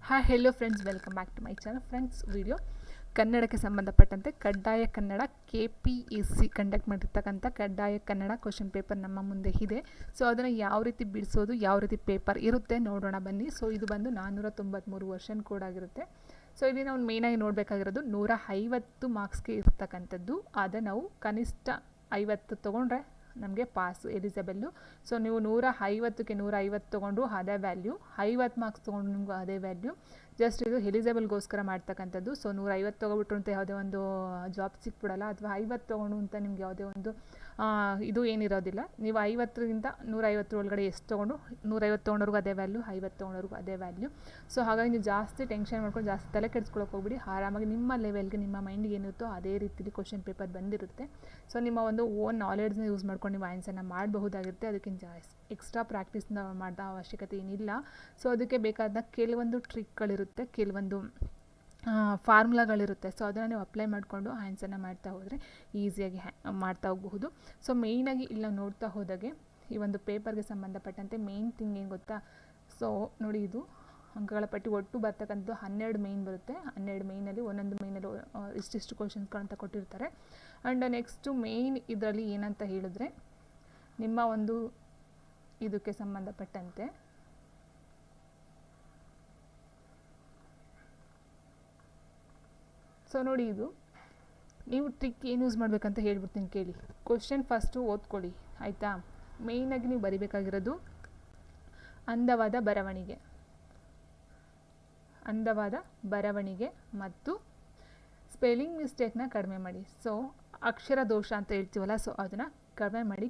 Hi hello friends, welcome back to my channel. Friends, video ಕನ್ನಡಕ್ಕೆ ಸಂಬಂಧಪಟ್ಟಂತೆ ಕಡ್ಡಾಯ Kannada KPSC conduct ಮಾಡಿರ್ತಕ್ಕಂಥ ಕಡ್ಡಾಯ ಕನ್ನಡ ಕ್ವಶನ್ ಪೇಪರ್ ನಮ್ಮ ಮುಂದೆ ಇದೆ. ಸೊ ಅದನ್ನು ಯಾವ ರೀತಿ ಬಿಡಿಸೋದು, ಯಾವ ರೀತಿ ಪೇಪರ್ ಇರುತ್ತೆ ನೋಡೋಣ ಬನ್ನಿ. ಸೊ ಇದು ಬಂದು 493 ವರ್ಷನ್ ಕೋಡ್ ಆಗಿರುತ್ತೆ. ಸೊ ಇಲ್ಲಿ ನಾವು ಮೇಯ್ನಾಗಿ ನೋಡಬೇಕಾಗಿರೋದು 150 ಮಾರ್ಕ್ಸ್ಗೆ ಇರ್ತಕ್ಕಂಥದ್ದು. ಆದರೆ ನಾವು ಕನಿಷ್ಠ 50 ತೊಗೊಂಡ್ರೆ ನಮಗೆ ಪಾಸು ಎಲಿಜಿಬಲ್ಲು. ಸೊ ನೀವು 150ಕ್ಕೆ 150 ತೊಗೊಂಡು ಅದೇ ವ್ಯಾಲ್ಯೂ, 50 ಮಾರ್ಕ್ಸ್ ತೊಗೊಂಡು ನಿಮಗೂ ಅದೇ ವ್ಯಾಲ್ಯೂ. ಜಸ್ಟ್ ಇದು ಎಲಿಜಿಬಲ್ಗೋಸ್ಕರ ಮಾಡ್ತಕ್ಕಂಥದ್ದು. ಸೊ 150 ತೊಗೊಬಿಟ್ರು ಅಂತ ಯಾವುದೇ ಒಂದು ಜಾಬ್ ಸಿಕ್ಬಿಡಲ್ಲ, ಅಥವಾ 50 ತೊಗೊಂಡು ಅಂತ ನಿಮ್ಗೆ ಯಾವುದೇ ಒಂದು ಇದು ಏನಿರೋದಿಲ್ಲ. ನೀವು 50ರಿಂದ 150 ಒಳಗಡೆ ಎಷ್ಟು ತೊಗೊಂಡು 150 ತೊಗೊಂಡವ್ರಿಗೂ ಅದೇ ವ್ಯಾಲ್ಯೂ, 50 ತೊಗೊಂಡವ್ರಿಗೂ ಅದೇ ವ್ಯಾಲ್ಯೂ. ಸೊ ಹಾಗಾಗಿ ನೀವು ಜಾಸ್ತಿ ಟೆನ್ಷನ್ ಮಾಡ್ಕೊಂಡು ಜಾಸ್ತಿ ತಲೆ ಕೆಡಿಸ್ಕೊಳಕ್ಕೆ ಹೋಗ್ಬಿಡಿ. ಆರಾಮಾಗಿ ನಿಮ್ಮ ಲೆವೆಲ್ಗೆ, ನಿಮ್ಮ ಮೈಂಡ್ಗೆ ಏನಿರುತ್ತೋ ಅದೇ ರೀತಿಲಿ ಕ್ವಶನ್ ಪೇಪರ್ ಬಂದಿರುತ್ತೆ. ಸೊ ನಿಮ್ಮ ಒಂದು ಓನ್ ನಾಲೆಡ್ಜ್ನ ಯೂಸ್ ಮಾಡ್ಕೊಂಡು ನೀವು ಆನ್ಸರ್ನ ಮಾಡಬಹುದಾಗಿರುತ್ತೆ. ಅದಕ್ಕಿಂತ ಎಕ್ಸ್ಟ್ರಾ ಪ್ರಾಕ್ಟೀಸ್ನ ಮಾಡೋ ಅವಶ್ಯಕತೆ ಏನಿಲ್ಲ. ಸೊ ಅದಕ್ಕೆ ಬೇಕಾದ ಕೆಲವೊಂದು ಟ್ರಿಕ್ಗಳಿರುತ್ತೆ, ಕೆಲವೊಂದು ಫಾರ್ಮುಲಾಗಳಿರುತ್ತೆ. ಸೊ ಅದನ್ನು ನೀವು ಅಪ್ಲೈ ಮಾಡಿಕೊಂಡು ಆನ್ಸರ್ನ ಮಾಡ್ತಾ ಹೋದರೆ ಈಸಿಯಾಗಿ ಮಾಡ್ತಾ ಹೋಗಬಹುದು. ಸೊ ಮೇಯ್ನಾಗಿ ಇಲ್ಲಿ ನಾವು ನೋಡ್ತಾ ಹೋದಾಗೆ ಈ ಒಂದು ಪೇಪರ್ಗೆ ಸಂಬಂಧಪಟ್ಟಂತೆ ಮೇಯ್ನ್ ಥಿಂಗ್ ಏನು ಗೊತ್ತಾ? ಸೊ ನೋಡಿ, ಇದು ಅಂಕಗಳ ಪಟ್ಟಿ ಒಟ್ಟು ಬರ್ತಕ್ಕಂಥದ್ದು 12 ಮೇಯ್ನ್ ಬರುತ್ತೆ. 12 ಮೇಯ್ನಲ್ಲಿ ಒಂದೊಂದು ಮೇಯ್ನಲ್ಲಿ ಇಷ್ಟಿಷ್ಟು ಕ್ವಶನ್ಸ್ಗಳಂತ ಕೊಟ್ಟಿರ್ತಾರೆ. ಆ್ಯಂಡ್ ನೆಕ್ಸ್ಟು ಮೇಯ್ನ್ ಇದರಲ್ಲಿ ಏನಂತ ಹೇಳಿದ್ರೆ, ನಿಮ್ಮ ಒಂದು ಇದಕ್ಕೆ ಸಂಬಂಧಪಟ್ಟಂತೆ ಸೊ ನೋಡಿ, ಇದು ನೀವು ಟ್ರಿಕ್ ಏನು ಯೂಸ್ ಮಾಡಬೇಕಂತ ಹೇಳ್ಬಿಡ್ತೀನಿ ಕೇಳಿ. ಕ್ವಶನ್ ಫಸ್ಟು ಓದ್ಕೊಳ್ಳಿ, ಆಯಿತಾ? ಮೇಯ್ನಾಗಿ ನೀವು ಬರಿಬೇಕಾಗಿರೋದು ಅಂದವಾದ ಬರವಣಿಗೆ ಮತ್ತು ಸ್ಪೆಲ್ಲಿಂಗ್ ಮಿಸ್ಟೇಕ್ನ ಕಡಿಮೆ ಮಾಡಿ. ಸೊ ಅಕ್ಷರ ದೋಷ ಅಂತ ಹೇಳ್ತೀವಲ್ಲ, ಸೊ ಅದನ್ನು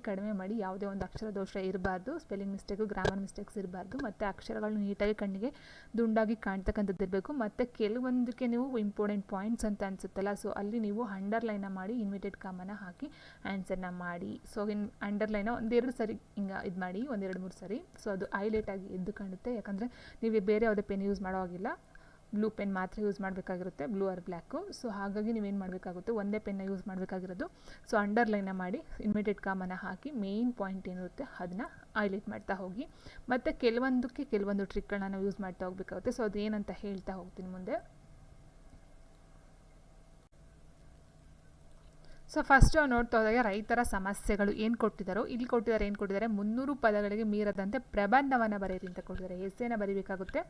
ಕಡಿಮೆ ಮಾಡಿ. ಯಾವುದೇ ಒಂದು ಅಕ್ಷರ ದೋಷ ಇರಬಾರ್ದು, ಸ್ಪೆಲ್ಲಿಂಗ್ ಮಿಸ್ಟೇಕು, ಗ್ರಾಮರ್ ಮಿಸ್ಟೇಕ್ಸ್ ಇರಬಾರ್ದು. ಮತ್ತು ಅಕ್ಷರಗಳು ನೀಟಾಗಿ ಕಣ್ಣಿಗೆ ದುಂಡಾಗಿ ಕಾಣ್ತಕ್ಕಂಥದ್ದು ಇರಬೇಕು. ಮತ್ತು ಕೆಲವೊಂದಕ್ಕೆ ನೀವು ಇಂಪಾರ್ಟೆಂಟ್ ಪಾಯಿಂಟ್ಸ್ ಅಂತ ಅನಿಸುತ್ತಲ್ಲ, ಸೊ ಅಲ್ಲಿ ನೀವು ಅಂಡರ್ಲೈನ ಮಾಡಿ, ಇನ್ವಿಟೆಡ್ ಕಾಮನ ಹಾಕಿ ಆನ್ಸರ್ನ ಮಾಡಿ. ಸೊ ಅಂಡರ್ಲೈನ ಒಂದೆರಡು ಸರಿ ಹಿಂಗೆ ಇದು ಮಾಡಿ, 1-2-3 ಸರಿ. ಸೊ ಅದು ಹೈಲೈಟಾಗಿ ಎದ್ದು ಕಾಣುತ್ತೆ. ಯಾಕಂದರೆ ನೀವು ಬೇರೆ ಯಾವುದೇ ಪೆನ್ ಯೂಸ್ ಮಾಡೋ ಹಾಗಿಲ್ಲ, ಬ್ಲೂ ಪೆನ್ ಮಾತ್ರ ಯೂಸ್ ಮಾಡಬೇಕಾಗಿರುತ್ತೆ, ಬ್ಲೂ ಆರ್ ಬ್ಲ್ಯಾಕು. ಸೊ ಹಾಗಾಗಿ ನೀವೇನು ಮಾಡಬೇಕಾಗುತ್ತೆ, ಒಂದೇ ಪೆನ್ನ ಯೂಸ್ ಮಾಡಬೇಕಾಗಿರೋದು. ಸೊ ಅಂಡರ್ಲೈನ ಮಾಡಿ, ಇನ್ವಿಟೆಡ್ ಕಾಮನ ಹಾಕಿ, ಮೇಯ್ನ್ ಪಾಯಿಂಟ್ ಏನಿರುತ್ತೆ ಅದನ್ನು ಹೈಲೈಟ್ ಮಾಡ್ತಾ ಹೋಗಿ. ಮತ್ತು ಕೆಲವೊಂದು ಟ್ರಿಕ್ಗಳನ್ನ ನಾವು ಯೂಸ್ ಮಾಡ್ತಾ ಹೋಗಬೇಕಾಗುತ್ತೆ. ಸೊ ಅದೇನಂತ ಹೇಳ್ತಾ ಹೋಗ್ತೀನಿ ಮುಂದೆ. ಸೊ ಫಸ್ಟು ನೋಡ್ತಾ ಹೋದಾಗ ರೈತರ ಸಮಸ್ಯೆಗಳು ಏನು ಕೊಟ್ಟಿದ್ದಾರೋ, ಇಲ್ಲಿ ಕೊಟ್ಟಿದ್ದಾರೆ 300 ಪದಗಳಿಗೆ ಮೀರದಂತೆ ಪ್ರಬಂಧವನ್ನು ಬರೆಯಿರಿ ಅಂತ ಕೊಟ್ಟಿದ್ದಾರೆ. ಎಸ್ಸೇನ ಬರೀಬೇಕಾಗುತ್ತೆ.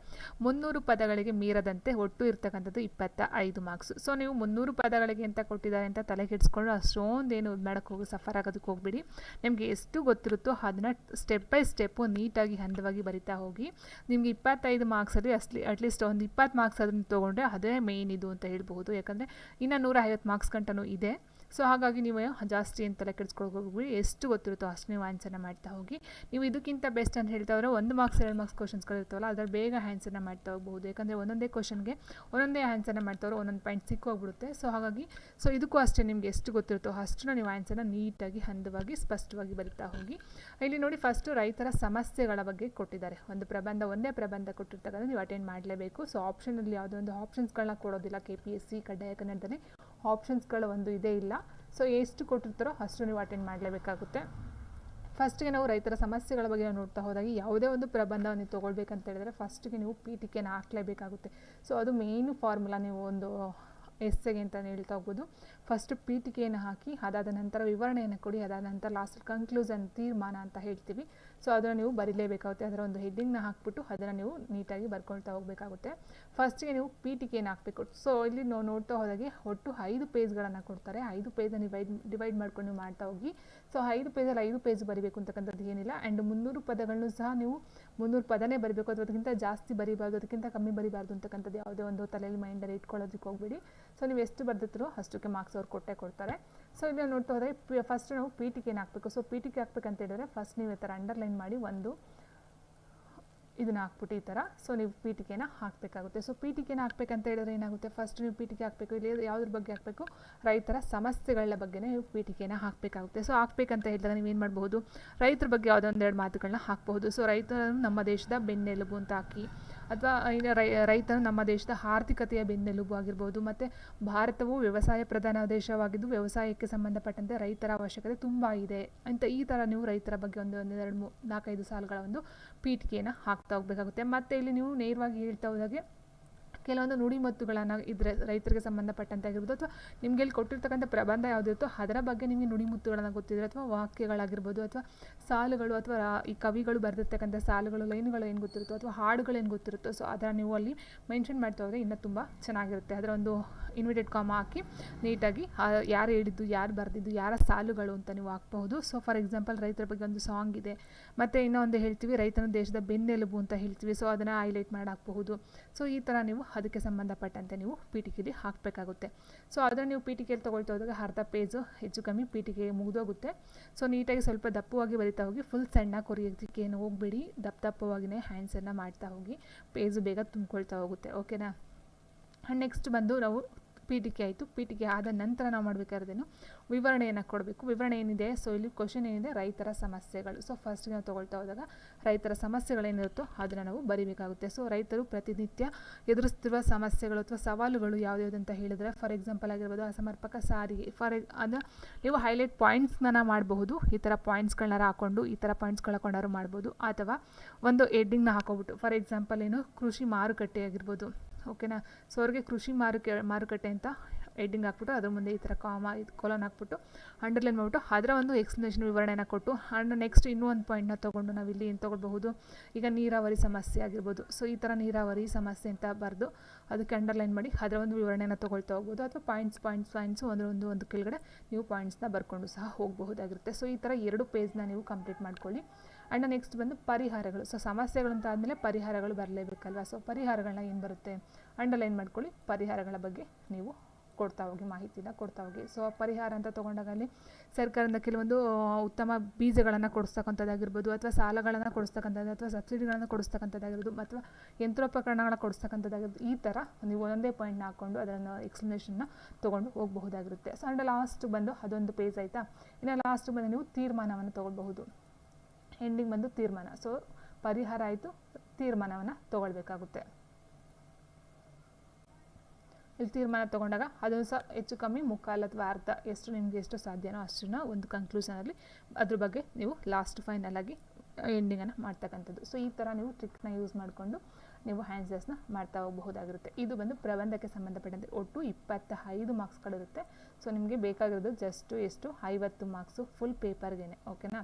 300 ಪದಗಳಿಗೆ ಮೀರದಂತೆ ಒಟ್ಟು ಇರ್ತಕ್ಕಂಥದ್ದು 25 ಮಾರ್ಕ್ಸ್. ಸೊ ನೀವು 300 ಪದಗಳಿಗೆ ಅಂತ ಕೊಟ್ಟಿದ್ದಾರೆ ಅಂತ ತಲೆ ಕೆಡಿಸ್ಕೊಂಡು ಅಷ್ಟೊಂದೇನು ಮಾಡೋಕ್ಕೆ ಹೋಗಿ ಸಫರ್ ಆಗೋದಕ್ಕೆ ಹೋಗ್ಬಿಡಿ. ನಿಮಗೆ ಎಷ್ಟು ಗೊತ್ತಿರುತ್ತೋ ಅದನ್ನು ಸ್ಟೆಪ್ ಬೈ ಸ್ಟೆಪ್ಪು ನೀಟಾಗಿ ಹಂತವಾಗಿ ಬರಿತಾ ಹೋಗಿ. ನಿಮಗೆ 25 ಮಾರ್ಕ್ಸಲ್ಲಿ ಅಟ್ಲೀಸ್ಟ್ ಒಂದು 20 ಮಾರ್ಕ್ಸ್ ಅದನ್ನು ತೊಗೊಂಡ್ರೆ ಅದೇ ಮೇಯ್ನ್ ಇದು ಅಂತ ಹೇಳ್ಬೋದು. ಯಾಕಂದರೆ ಇನ್ನು 150 ಮಾರ್ಕ್ಸ್ ಗಂಟನೂ ಇದೆ. ಸೊ ಹಾಗಾಗಿ ನೀವು ಜಾಸ್ತಿ ಏನು ತಲೆ ಕೆಡಿಸ್ಕೊಳಕ್ಕೆ ಹೋಗ್ಬಿಡಿ. ಎಷ್ಟು ಗೊತ್ತಿರುತ್ತೋ ಅಷ್ಟು ನೀವು ಆನ್ಸರ್ನ ಮಾಡ್ತಾ ಹೋಗಿ. ನೀವು ಇದಕ್ಕಿಂತ ಬೆಸ್ಟ್ ಅಂತ ಹೇಳ್ತಾ ಹೋದರೆ 1 ಮಾರ್ಕ್ಸ್ 2 ಮಾರ್ಕ್ಸ್ ಕ್ವಶನ್ಸ್ಗಳಿರ್ತಾವಲ್ಲ, ಅದ್ರಲ್ಲಿ ಬೇಗ ಆನ್ಸರ್ನ ಮಾಡ್ತಾ ಹೋಗ್ಬೋದು. ಯಾಕಂದರೆ ಒಂದೊಂದೇ ಕ್ವಶನ್ಗೆ ಒಂದೊಂದೇ ಆನ್ಸರ್ನ ಮಾಡ್ತಾವ್ರೆ, ಒಂದೊಂದು ಪಾಯಿಂಟ್ ಸಿಕ್ಕೋಗ್ಬಿಡುತ್ತೆ. ಸೊ ಹಾಗಾಗಿ ಇದಕ್ಕೂ ಅಷ್ಟೇ ನಿಮಗೆ ಎಷ್ಟು ಗೊತ್ತಿರುತ್ತೋ ಅಷ್ಟನ್ನು ನೀವು ಆನ್ಸರ್ನ ನೀಟಾಗಿ ಹಂತವಾಗಿ ಸ್ಪಷ್ಟವಾಗಿ ಬರಿತಾ ಹೋಗಿ. ಇಲ್ಲಿ ನೋಡಿ, ಫಸ್ಟು ರೈತರ ಸಮಸ್ಯೆಗಳ ಬಗ್ಗೆ ಕೊಟ್ಟಿದ್ದಾರೆ. ಒಂದೇ ಪ್ರಬಂಧ ಕೊಟ್ಟಿರ್ತಕ್ಕಂಥ ನೀವು ಅಟೆಂಡ್ ಮಾಡಲೇಬೇಕು. ಸೊ ಆಪ್ಷನಲ್ಲಿ ಯಾವುದೋ ಒಂದು ಆಪ್ಷನ್ಸ್ಗಳನ್ನ ಕೊಡೋದಿಲ್ಲ KPSC ಕಡ್ಡಾಯ ಕನ್ನಡದಲ್ಲಿ. ಆಪ್ಷನ್ಸ್ಗಳ ಒಂದು ಇದೇ ಇಲ್ಲ. ಸೊ ಎಷ್ಟು ಕೊಟ್ಟಿರ್ತಾರೋ ಅಷ್ಟು ನೀವು ಅಟೆಂಡ್ ಮಾಡಲೇಬೇಕಾಗುತ್ತೆ. ಫಸ್ಟಿಗೆ ನಾವು ರೈತರ ಸಮಸ್ಯೆಗಳ ಬಗ್ಗೆ ನೋಡ್ತಾ ಹೋದಾಗ, ಯಾವುದೇ ಒಂದು ಪ್ರಬಂಧವನ್ನು ನೀವು ತೊಗೊಳ್ಬೇಕಂತ ಹೇಳಿದ್ರೆ ಫಸ್ಟಿಗೆ ನೀವು ಪೀಠಿಕೆನ ಹಾಕಲೇಬೇಕಾಗುತ್ತೆ. ಸೊ ಅದು ಮೇಯ್ನು ಫಾರ್ಮುಲಾ. ನೀವು ಒಂದು ಎಸ್ಸೆಗೆ ಅಂತ ಹೇಳ್ತಾ ಹೋಗ್ಬೋದು. ಫಸ್ಟು ಪೀಠಿಕೆಯನ್ನು ಹಾಕಿ, ಅದಾದ ನಂತರ ವಿವರಣೆಯನ್ನು ಕೊಡಿ, ಅದಾದ ನಂತರ ಲಾಸ್ಟ್ ಕನ್ಕ್ಲೂಷನ್, ತೀರ್ಮಾನ ಅಂತ ಹೇಳ್ತೀವಿ. ಸೊ ಅದನ್ನು ನೀವು ಬರೀಲೇಬೇಕಾಗುತ್ತೆ. ಅದರ ಒಂದು ಹೆಡ್ಡಿಂಗ್ನ ಹಾಕ್ಬಿಟ್ಟು ಅದನ್ನು ನೀವು ನೀಟಾಗಿ ಬರ್ಕೊಳ್ತಾ ಹೋಗಬೇಕಾಗುತ್ತೆ. ಫಸ್ಟಿಗೆ ನೀವು ಪೀಠಿಕೆಯನ್ನು ಹಾಕಬೇಕು. ಸೊ ಇಲ್ಲಿ ನಾವು ನೋಡ್ತಾ ಹೋದಾಗೆ ಒಟ್ಟು 5 ಪೇಜ್ಗಳನ್ನು ಕೊಡ್ತಾರೆ. 5 ಪೇಜನ್ನು ಡಿವೈಡ್ ಮಾಡ್ಕೊಂಡು ನೀವು ಮಾಡ್ತಾ ಹೋಗಿ. ಸೊ 5 ಪೇಜಲ್ಲಿ 5 ಪೇಜ್ ಬರೀಬೇಕು ಅಂತಕ್ಕಂಥದ್ದು ಏನಿಲ್ಲ. ಆ್ಯಂಡ್ 300 ಪದಗಳನ್ನು ಸಹ ನೀವು 300 ಪದನೇ ಬರೀಬೇಕು, ಅಥವಾ ಅದಕ್ಕಿಂತ ಜಾಸ್ತಿ ಬರೀಬಾರ್ದು, ಅದಕ್ಕಿಂತ ಕಮ್ಮಿ ಬರೀಬಾರ್ದು ಅಂತಕ್ಕಂಥದ್ದು ಯಾವುದೇ ಒಂದು ತಲೆಯಲ್ಲಿ ಮೈಂಡಲ್ಲಿ ಇಟ್ಕೊಳ್ಳೋದಕ್ಕೆ ಹೋಗ್ಬೇಡಿ. ಸೊ ನೀವು ಎಷ್ಟು ಬರ್ದಿರ್ತೀರೋ ಅಷ್ಟಕ್ಕೆ ಮಾರ್ಕ್ಸ್ ಅವ್ರು ಕೊಡ್ತಾರೆ. ಸೊ ಇಲ್ಲಿ ನೋಡ್ತಾ ಹೋದರೆ ಫಸ್ಟ್ ನಾವು ಪೀಠಿಕೆನ ಹಾಕಬೇಕು. ಸೊ ಪೀಠಿಕೆ ಹಾಕ್ಬೇಕಂತ ಹೇಳಿದ್ರೆ ಫಸ್ಟ್ ನೀವು ಈ ಥರ ಅಂಡರ್ಲೈನ್ ಮಾಡಿ ಒಂದು ಇದನ್ನು ಹಾಕ್ಬಿಟ್ಟು ಈ ಥರ. ಸೊ ನೀವು ಪೀಠಿಕೆನ ಹಾಕಬೇಕಾಗುತ್ತೆ. ಸೊ ಪೀಠಿಕೆನ ಹಾಕಬೇಕಂತ ಹೇಳಿದ್ರೆ ಏನಾಗುತ್ತೆ, ಫಸ್ಟ್ ನೀವು ಪೀಠಿಕೆ ಹಾಕಬೇಕು. ಇಲ್ಲಿ ಯಾವುದ್ರ ಬಗ್ಗೆ ಹಾಕಬೇಕು, ರೈತರ ಸಮಸ್ಯೆಗಳ ಬಗ್ಗೆನೇ ನೀವು ಪೀಠಿಕೆನ ಹಾಕಬೇಕಾಗುತ್ತೆ. ಸೊ ಹಾಕಬೇಕಂತ ಹೇಳಿದಾಗ ನೀವೇನು ಮಾಡಬಹುದು, ರೈತರ ಬಗ್ಗೆ ಯಾವುದೋ ಒಂದೆರಡು ಮಾತುಗಳನ್ನ ಹಾಕಬಹುದು. ಸೊ ರೈತರನ್ನು ನಮ್ಮ ದೇಶದ ಬೆನ್ನೆಲುಬು ಅಂತ ಹಾಕಿ, ಅಥವಾ ಈಗ ರೈತರು ನಮ್ಮ ದೇಶದ ಆರ್ಥಿಕತೆಯ ಬೆನ್ನೆಲುಬು ಆಗಿರ್ಬೋದು. ಮತ್ತು ಭಾರತವು ವ್ಯವಸಾಯ ಪ್ರಧಾನ ದೇಶವಾಗಿದ್ದು ವ್ಯವಸಾಯಕ್ಕೆ ಸಂಬಂಧಪಟ್ಟಂತೆ ರೈತರ ಅವಶ್ಯಕತೆ ತುಂಬ ಇದೆ ಅಂತ ಈ ಥರ ನೀವು ರೈತರ ಬಗ್ಗೆ ಒಂದು 4-5 ಸಾಲುಗಳ ಒಂದು ಪೀಠಿಕೆಯನ್ನು ಹಾಕ್ತಾ ಹೋಗಬೇಕಾಗುತ್ತೆ. ಮತ್ತು ಇಲ್ಲಿ ನೀವು ನೇರವಾಗಿ ಹೇಳ್ತಾ ಹೋದಾಗೆ ಕೆಲವೊಂದು ನುಡಿಮುತ್ತುಗಳನ್ನು ಇದ್ರೆ ರೈತರಿಗೆ ಸಂಬಂಧಪಟ್ಟಂತೆ ಆಗಿರ್ಬೋದು, ಅಥವಾ ನಿಮಗೆ ಇಲ್ಲಿ ಕೊಟ್ಟಿರ್ತಕ್ಕಂಥ ಪ್ರಬಂಧ ಯಾವುದಿರುತ್ತೋ ಅದರ ಬಗ್ಗೆ ನಿಮಗೆ ನುಡಿಮುತ್ತುಗಳನ್ನು ಗೊತ್ತಿದ್ರೆ, ಅಥವಾ ವಾಕ್ಯಗಳಾಗಿರ್ಬೋದು, ಅಥವಾ ಸಾಲುಗಳು, ಅಥವಾ ಈ ಕವಿಗಳು ಬರೆದಿರ್ತಕ್ಕಂಥ ಸಾಲುಗಳು, ಲೈನ್ಗಳು ಏನು ಗೊತ್ತಿರುತ್ತೋ, ಅಥವಾ ಹಾಡುಗಳು ಏನು ಗೊತ್ತಿರುತ್ತೋ, ಸೊ ಅದನ್ನು ನೀವು ಅಲ್ಲಿ ಮೆನ್ಷನ್ ಮಾಡ್ತಾ ಹೋದರೆ ಇನ್ನೂ ತುಂಬ ಚೆನ್ನಾಗಿರುತ್ತೆ. ಅದರ ಒಂದು ಇನ್ವಿಟೆಡ್ ಕಾಮ ಹಾಕಿ ನೀಟಾಗಿ ಯಾರು ಹೇಳಿದ್ದು, ಯಾರು ಬರೆದಿದ್ದು, ಯಾರ ಸಾಲುಗಳು ಅಂತ ನೀವು ಹಾಕ್ಬಹುದು. ಸೊ ಫಾರ್ ಎಕ್ಸಾಂಪಲ್ ರೈತರ ಬಗ್ಗೆ ಒಂದು ಸಾಂಗ್ ಇದೆ, ಮತ್ತು ಇನ್ನೂ ಒಂದು ಹೇಳ್ತೀವಿ ರೈತನ ದೇಶದ ಬೆನ್ನೆಲುಬು ಅಂತ ಹೇಳ್ತೀವಿ, ಸೊ ಅದನ್ನು ಹೈಲೈಟ್ ಮಾಡಿ ಹಾಕ್ಬಹುದು. ಸೊ ಈ ಥರ ನೀವು ಅದಕ್ಕೆ ಸಂಬಂಧಪಟ್ಟಂತೆ ನೀವು ಪೀಠಿಕೆಯಲ್ಲಿ ಹಾಕಬೇಕಾಗುತ್ತೆ. ಸೊ ಅದನ್ನು ನೀವು ಪೀಠಿಕೆಯಲ್ಲಿ ತೊಗೊಳ್ತಾ ಹೋದಾಗ ಅರ್ಧ ಪೇಜು ಹೆಚ್ಚು ಕಮ್ಮಿ ಪೀಠಿಕೆಗೆ ಮುಗಿದೋಗುತ್ತೆ. ಸೊ ನೀಟಾಗಿ ಸ್ವಲ್ಪ ದಪ್ಪವಾಗಿ ಬರಿತಾ ಹೋಗಿ, ಫುಲ್ ಸಣ್ಣ ಕೊರಿಯೋದಕ್ಕೆ ಏನು ಹೋಗಬೇಡಿ, ದಪ್ಪವಾಗಿನೇ ಹ್ಯಾಂಡ್ಸನ್ನು ಮಾಡ್ತಾ ಹೋಗಿ, ಪೇಜು ಬೇಗ ತುಂಬಿಕೊಳ್ತಾ ಹೋಗುತ್ತೆ. ಓಕೆನಾ. ನೆಕ್ಸ್ಟ್ ಬಂದು ನಾವು ಪೀಠಿಕೆ ಆಯಿತು. ಪೀಠಿಕೆ ಆದ ನಂತರ ನಾವು ಮಾಡಬೇಕಾದ್ರೇನು ವಿವರಣೆಯನ್ನು ಕೊಡಬೇಕು. ವಿವರಣೆ ಏನಿದೆ, ಸೊ ಇಲ್ಲಿ ಕ್ವಶನ್ ಏನಿದೆ, ರೈತರ ಸಮಸ್ಯೆಗಳು. ಸೊ ಫಸ್ಟ್ಗೆ ನಾವು ತೊಗೊಳ್ತಾ ಹೋದಾಗ ರೈತರ ಸಮಸ್ಯೆಗಳೇನಿರುತ್ತೋ ಅದನ್ನು ನಾವು ಬರೀಬೇಕಾಗುತ್ತೆ. ಸೊ ರೈತರು ಪ್ರತಿನಿತ್ಯ ಎದುರಿಸ್ತಿರುವ ಸಮಸ್ಯೆಗಳು ಅಥವಾ ಸವಾಲುಗಳು ಯಾವ್ಯಾವುದು ಅಂತ ಹೇಳಿದ್ರೆ, ಫಾರ್ ಎಕ್ಸಾಂಪಲ್ ಆಗಿರ್ಬೋದು ಅಸಮರ್ಪಕ ಸಾರಿಗೆ, ಅದು ನೀವು ಹೈಲೈಟ್ ಪಾಯಿಂಟ್ಸ್ನ ಮಾಡಬಹುದು. ಈ ಥರ ಪಾಯಿಂಟ್ಸ್ಗಳನ್ನ ಹಾಕ್ಕೊಂಡು ಈ ಥರ ಪಾಯಿಂಟ್ಸ್ಗಳು ಹಾಕೊಂಡಾರು ಮಾಡ್ಬೋದು, ಅಥವಾ ಒಂದು ಹೆಡ್ಡಿಂಗ್ನ ಹಾಕೋಬಿಟ್ಟು ಫಾರ್ ಎಕ್ಸಾಂಪಲ್ ಏನು ಕೃಷಿ ಮಾರುಕಟ್ಟೆ ಆಗಿರ್ಬೋದು. ಓಕೆನಾ. ಸೊ ಅವ್ರಿಗೆ ಕೃಷಿ ಮಾರುಕಟ್ಟೆ ಅಂತ ಹೆಡ್ಡಿಂಗ್ ಹಾಕ್ಬಿಟ್ಟು ಅದ್ರ ಮುಂದೆ ಈ ಥರ ಕೊಲನ್ ಹಾಕ್ಬಿಟ್ಟು ಅಂಡರ್ಲೈನ್ ಮಾಡಿಬಿಟ್ಟು ಅದರ ಒಂದು ಎಕ್ಸ್ಪ್ಲನೇಷನ್ ವಿವರಣೆನ ಕೊಟ್ಟು, ಆ್ಯಂಡ್ ನೆಕ್ಸ್ಟ್ ಇನ್ನೂ ಒಂದು ಪಾಯಿಂಟ್ನ ತೊಗೊಂಡು ನಾವು ಇಲ್ಲಿ ಏನು ತೊಗೊಳ್ಬಹುದು, ಈಗ ನೀರಾವರಿ ಸಮಸ್ಯೆ ಆಗಿರ್ಬೋದು. ಸೊ ಈ ಥರ ನೀರಾವರಿ ಸಮಸ್ಯೆ ಅಂತ ಬರೆದು ಅದಕ್ಕೆ ಅಂಡರ್ಲೈನ್ ಮಾಡಿ ಅದರ ಒಂದು ವಿವರಣೆನ ತೊಗೊಳ್ತಾ ಹೋಗ್ಬೋದು, ಅಥವಾ ಪಾಯಿಂಟ್ಸ್ ಒಂದು ಕೆಳಗಡೆ ನೀವು ಪಾಯಿಂಟ್ಸ್ನ ಬರ್ಕೊಂಡು ಸಹ ಹೋಗಬಹುದಾಗಿರುತ್ತೆ. ಸೊ ಈ ಥರ 2 ಪೇಜ್ನ ನೀವು ಕಂಪ್ಲೀಟ್ ಮಾಡ್ಕೊಳ್ಳಿ. ಆ್ಯಂಡ್ ನೆಕ್ಸ್ಟ್ ಬಂದು ಪರಿಹಾರಗಳು. ಸೊ ಸಮಸ್ಯೆಗಳು ಅಂತ ಆದಮೇಲೆ ಪರಿಹಾರಗಳು ಬರಲೇಬೇಕಲ್ವ. ಸೊ ಪರಿಹಾರಗಳನ್ನ ಏನು ಬರುತ್ತೆ ಅಂಡರ್ಲೈನ್ ಮಾಡ್ಕೊಳ್ಳಿ. ಪರಿಹಾರಗಳ ಬಗ್ಗೆ ನೀವು ಕೊಡ್ತಾ ಹೋಗಿ, ಮಾಹಿತಿನ ಕೊಡ್ತಾ ಹೋಗಿ. ಸೊ ಪರಿಹಾರ ಅಂತ ತೊಗೊಂಡಾಗ ಅಲ್ಲಿ ಸರ್ಕಾರದಿಂದ ಕೆಲವೊಂದು ಉತ್ತಮ ಬೀಜಗಳನ್ನು ಕೊಡಿಸ್ತಕ್ಕಂಥದ್ದಾಗಿರ್ಬೋದು, ಅಥವಾ ಸಾಲಗಳನ್ನು ಕೊಡಿಸ್ತಕ್ಕಂಥದ್ದು, ಅಥವಾ ಸಬ್ಸಿಡಿಗಳನ್ನು ಕೊಡಿಸ್ತಕ್ಕಂಥದ್ದಾಗಿರ್ಬೋದು, ಅಥವಾ ಯಂತ್ರೋಪಕರಣಗಳನ್ನ ಕೊಡಿಸ್ತಕ್ಕಂಥದ್ದಾಗಿರ್ಬೋದು. ಈ ಥರ ನೀವು ಒಂದೇ ಪಾಯಿಂಟ್ನ ಹಾಕ್ಕೊಂಡು ಅದನ್ನು ಎಕ್ಸ್ಪ್ಲನೇಷನ್ನ ತೊಗೊಂಡು ಹೋಗಬಹುದಾಗಿರುತ್ತೆ. ಸೊ ಅಂಡ್ ಲಾಸ್ಟ್ ಬಂದು ಅದೊಂದು ಪೇಜ್ ಆಯಿತಾ. ಇನ್ನು ಲಾಸ್ಟ್ ಬಂದು ನೀವು ತೀರ್ಮಾನವನ್ನು ತೊಗೊಳ್ಬಹುದು. ಎಂಡಿಂಗ್ ಬಂದು ತೀರ್ಮಾನ. ಸೊ ಪರಿಹಾರ ಆಯಿತು, ತೀರ್ಮಾನವನ್ನು ತೊಗೊಳ್ಬೇಕಾಗುತ್ತೆ. ಇಲ್ಲಿ ತೀರ್ಮಾನ ತೊಗೊಂಡಾಗ ಅದನ್ನು ಸಹ ಹೆಚ್ಚು ಕಮ್ಮಿ ಮುಕ್ಕಾಲು ಅಥವಾ ಅರ್ಧ, ನಿಮಗೆ ಎಷ್ಟು ಸಾಧ್ಯನೋ ಅಷ್ಟನ್ನ ಒಂದು ಕನ್ಕ್ಲೂಷನಲ್ಲಿ ಅದ್ರ ಬಗ್ಗೆ ನೀವು ಲಾಸ್ಟ್ ಫೈನಲ್ ಆಗಿ ಎಂಡಿಂಗನ್ನು ಮಾಡ್ತಕ್ಕಂಥದ್ದು. ಸೊ ಈ ಥರ ನೀವು ಟ್ರಿಕ್ನ ಯೂಸ್ ಮಾಡಿಕೊಂಡು ನೀವು ಆನ್ಸರ್ಸ್ನ ಮಾಡ್ತಾ ಹೋಗಬಹುದಾಗಿರುತ್ತೆ. ಇದು ಬಂದು ಪ್ರಬಂಧಕ್ಕೆ ಸಂಬಂಧಪಟ್ಟಂತೆ ಒಟ್ಟು 25 ಮಾರ್ಕ್ಸ್ಗಳಿರುತ್ತೆ. ಸೊ ನಿಮಗೆ ಬೇಕಾಗಿರೋದು ಜಸ್ಟ್ 50 ಮಾರ್ಕ್ಸು ಫುಲ್ ಪೇಪರ್ಗೇನೆ. ಓಕೆನಾ.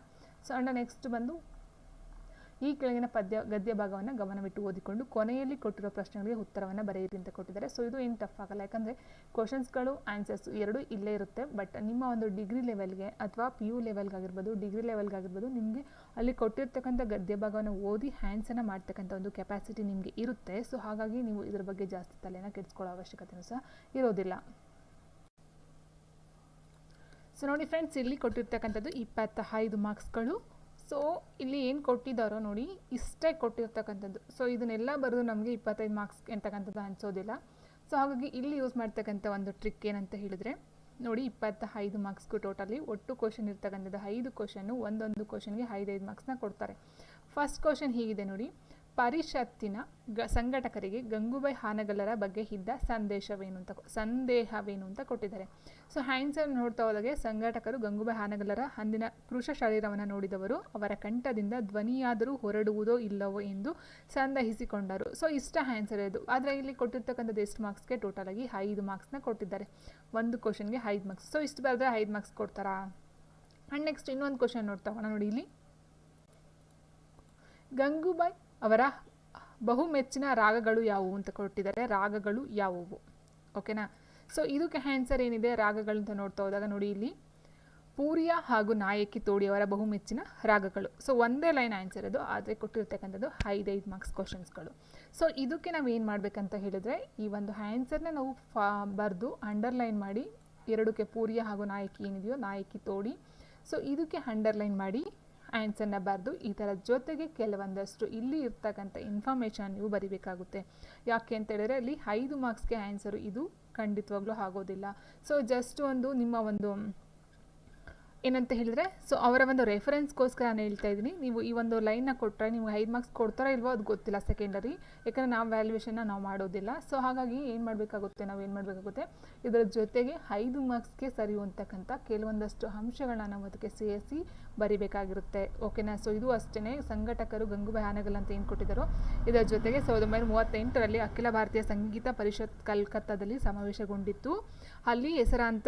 ಸೊ ಅಂಡ್ ನೆಕ್ಸ್ಟ್ ಬಂದು ಈ ಕೆಳಗಿನ ಗದ್ಯ ಭಾಗವನ್ನು ಗಮನವಿಟ್ಟು ಓದಿಕೊಂಡು ಕೊನೆಯಲ್ಲಿ ಕೊಟ್ಟಿರೋ ಪ್ರಶ್ನೆಗಳಿಗೆ ಉತ್ತರವನ್ನು ಬರೆಯಿರಿ ಅಂತ ಕೊಟ್ಟಿದ್ದಾರೆ. ಸೊ ಇದು ಏನು ಟಫ್ ಆಗಲ್ಲ, ಯಾಕಂದರೆ ಕ್ವಶನ್ಸ್ಗಳು ಆನ್ಸರ್ಸ್ ಎರಡೂ ಇಲ್ಲೇ ಇರುತ್ತೆ. ಬಟ್ ನಿಮ್ಮ ಒಂದು ಡಿಗ್ರಿ ಲೆವೆಲ್ಗೆ ಅಥವಾ PU ಲೆವೆಲ್ಗಾಗಿರ್ಬೋದು, ಡಿಗ್ರಿ ಲೆವೆಲ್ಗಾಗಿರ್ಬೋದು, ನಿಮಗೆ ಅಲ್ಲಿ ಕೊಟ್ಟಿರ್ತಕ್ಕಂಥ ಗದ್ಯ ಭಾಗವನ್ನು ಓದಿ ಆನ್ಸರ್ನ ಮಾಡ್ತಕ್ಕಂಥ ಒಂದು ಕೆಪಾಸಿಟಿ ನಿಮಗೆ ಇರುತ್ತೆ. ಸೊ ಹಾಗಾಗಿ ನೀವು ಇದ್ರ ಬಗ್ಗೆ ಜಾಸ್ತಿ ತಲೆನ ಕೆಡಿಸ್ಕೊಳ್ಳೋ ಅವಶ್ಯಕತೆಯೂ ಸಹ ಇರೋದಿಲ್ಲ. ಸೊ ನೋಡಿ ಫ್ರೆಂಡ್ಸ್, ಇಲ್ಲಿ ಕೊಟ್ಟಿರ್ತಕ್ಕಂಥದ್ದು 25 ಮಾರ್ಕ್ಸ್ಗಳು. ಸೊ ಇಲ್ಲಿ ಏನು ಕೊಟ್ಟಿದ್ದಾರೋ ನೋಡಿ, ಇಷ್ಟೇ ಕೊಟ್ಟಿರ್ತಕ್ಕಂಥದ್ದು. ಸೊ ಇದನ್ನೆಲ್ಲ ಬರೆದು ನಮಗೆ 25 ಮಾರ್ಕ್ಸ್ ಅಂತಕ್ಕಂಥದ್ದು ಅನಿಸೋದಿಲ್ಲ. ಸೊ ಹಾಗಾಗಿ ಇಲ್ಲಿ ಯೂಸ್ ಮಾಡ್ತಕ್ಕಂಥ ಒಂದು ಟ್ರಿಕ್ ಏನಂತ ಹೇಳಿದರೆ ನೋಡಿ, 25 ಮಾರ್ಕ್ಸ್ಗೂ ಟೋಟಲಿ ಒಟ್ಟು ಕ್ವಶನ್ ಇರ್ತಕ್ಕಂಥದ್ದು 5 ಕ್ವಶನ್ನು, ಒಂದೊಂದು ಕ್ವಶನ್ಗೆ 5 ಮಾರ್ಕ್ಸ್ನ ಕೊಡ್ತಾರೆ. ಫಸ್ಟ್ ಕ್ವಶನ್ ಹೀಗಿದೆ ನೋಡಿ, ಪರಿಷತ್ತಿನ ಸಂಘಟಕರಿಗೆ ಗಂಗೂಬಾಯಿ ಹಾನಗಲ್ಲರ ಬಗ್ಗೆ ಇದ್ದ ಸಂದೇಹವೇನು ಅಂತ ಕೊಟ್ಟಿದ್ದಾರೆ. ಸೊ ಆನ್ಸರ್ ನೋಡ್ತಾ ಹೋದಾಗೆ ಸಂಘಟಕರು ಗಂಗೂಬಾಯಿ ಹಾನಗಲ್ಲರ ಅಂದಿನ ಕೃಶ ಶರೀರವನ್ನು ನೋಡಿದವರು ಅವರ ಕಂಠದಿಂದ ಧ್ವನಿಯಾದರೂ ಹೊರಡುವುದೋ ಇಲ್ಲವೋ ಎಂದು ಸಂದೇಹಿಸಿಕೊಂಡರು. ಸೊ ಇಷ್ಟ ಆನ್ಸರ್ ಇದು. ಆದರೆ ಇಲ್ಲಿ ಕೊಟ್ಟಿರ್ತಕ್ಕಂಥದ್ದು ಎಷ್ಟು ಮಾರ್ಕ್ಸ್ಗೆ ಟೋಟಲ್ ಆಗಿ 5 ಮಾರ್ಕ್ಸ್ನ ಕೊಟ್ಟಿದ್ದಾರೆ. ಒಂದು ಕ್ವಶನ್ಗೆ 5 ಮಾರ್ಕ್ಸ್. ಸೊ ಇಷ್ಟು ಬರೆದ್ರೆ 5 ಮಾರ್ಕ್ಸ್ ಕೊಡ್ತಾರಾ? ಆ್ಯಂಡ್ ನೆಕ್ಸ್ಟ್ ಇನ್ನೊಂದು ಕ್ವಶನ್ ನೋಡ್ತಾ ಹೋಗೋಣ ನೋಡಿ. ಇಲ್ಲಿ ಗಂಗೂಬಾಯಿ ಅವರ ಬಹುಮೆಚ್ಚಿನ ರಾಗಗಳು ಯಾವುವು ಅಂತ ಕೊಟ್ಟಿದ್ದಾರೆ. ರಾಗಗಳು ಯಾವುವು? ಓಕೆನಾ. ಸೊ ಇದಕ್ಕೆ ಆನ್ಸರ್ ಏನಿದೆ ರಾಗಗಳು ಅಂತ ನೋಡ್ತಾ ಹೋದಾಗ ನೋಡಿ, ಇಲ್ಲಿ ಪೂರ್ಯ ಹಾಗೂ ನಾಯಕಿ ತೋಡಿಯವರ ಬಹುಮೆಚ್ಚಿನ ರಾಗಗಳು. ಸೊ ಒಂದೇ ಲೈನ್ ಆನ್ಸರ್ ಅದು, ಆದರೆ ಕೊಟ್ಟಿರ್ತಕ್ಕಂಥದ್ದು 5 ಮಾರ್ಕ್ಸ್ ಕ್ವಶನ್ಸ್ಗಳು. ಸೊ ಇದಕ್ಕೆ ನಾವು ಏನು ಮಾಡಬೇಕಂತ ಹೇಳಿದ್ರೆ, ಈ ಒಂದು ಆನ್ಸರ್ನ ನಾವು ಬರೆದು ಅಂಡರ್ಲೈನ್ ಮಾಡಿ, ಎರಡಕ್ಕೆ ಪೂರ್ಯ ಹಾಗೂ ನಾಯಕಿ ಏನಿದೆಯೋ ನಾಯಕಿ ತೋಡಿ, ಸೊ ಇದಕ್ಕೆ ಅಂಡರ್ಲೈನ್ ಮಾಡಿ ಆನ್ಸರ್ನ ಬರೆದು ಇದರ ಜೊತೆಗೆ ಕೆಲವೊಂದಷ್ಟು ಇಲ್ಲಿ ಇರ್ತಕ್ಕಂಥ ಇನ್ಫಾರ್ಮೇಷನ್ ನೀವು ಬರಿಬೇಕಾಗುತ್ತೆ. ಯಾಕೆ ಅಂತ ಹೇಳಿದ್ರೆ ಅಲ್ಲಿ 5 ಮಾರ್ಕ್ಸ್ಗೆ ಆನ್ಸರು ಇದು ಖಂಡಿತವಾಗ್ಲೂ ಆಗೋದಿಲ್ಲ. ಸೊ ಜಸ್ಟ್ ಒಂದು ನಿಮ್ಮ ಒಂದು ಏನಂತ ಹೇಳಿದರೆ, ಸೊ ಅವರ ಒಂದು ರೆಫರೆನ್ಸ್ಗೋಸ್ಕರ ನಾನು ಹೇಳ್ತಾ ಇದ್ದೀನಿ. ನೀವು ಈ ಒಂದು ಲೈನ್ನ ಕೊಟ್ಟರೆ ನೀವು 5 ಮಾರ್ಕ್ಸ್ ಕೊಡ್ತಾರೋ ಇಲ್ವೋ ಅದು ಗೊತ್ತಿಲ್ಲ ಸೆಕೆಂಡರಿ, ಯಾಕಂದರೆ ನಾವು ವ್ಯಾಲ್ಯೂಯೇಷನ್ನ ನಾವು ಮಾಡೋದಿಲ್ಲ. ಸೊ ಹಾಗಾಗಿ ಏನು ಮಾಡಬೇಕಾಗುತ್ತೆ, ಇದರ ಜೊತೆಗೆ 5 ಮಾರ್ಕ್ಸ್ಗೆ ಸರಿಯುವಂತಕ್ಕಂಥ ಕೆಲವೊಂದಷ್ಟು ಅಂಶಗಳನ್ನ ನಾವು ಅದಕ್ಕೆ ಸೇರಿಸಿ ಬರಿಬೇಕಾಗಿರುತ್ತೆ. ಓಕೆನಾ. ಸೊ ಇದು ಅಷ್ಟೇ ಸಂಘಟಕರು ಗಂಗೂಬಾಯಿ ಹಾನಗಲ್ ಅಂತ ಏನು ಕೊಟ್ಟಿದ್ದಾರೋ ಇದರ ಜೊತೆಗೆ 1938ರಲ್ಲಿ ಅಖಿಲ ಭಾರತೀಯ ಸಂಗೀತ ಪರಿಷತ್ ಕಲ್ಕತ್ತಾದಲ್ಲಿ ಸಮಾವೇಶಗೊಂಡಿತ್ತು. ಅಲ್ಲಿ ಹೆಸರಾಂತ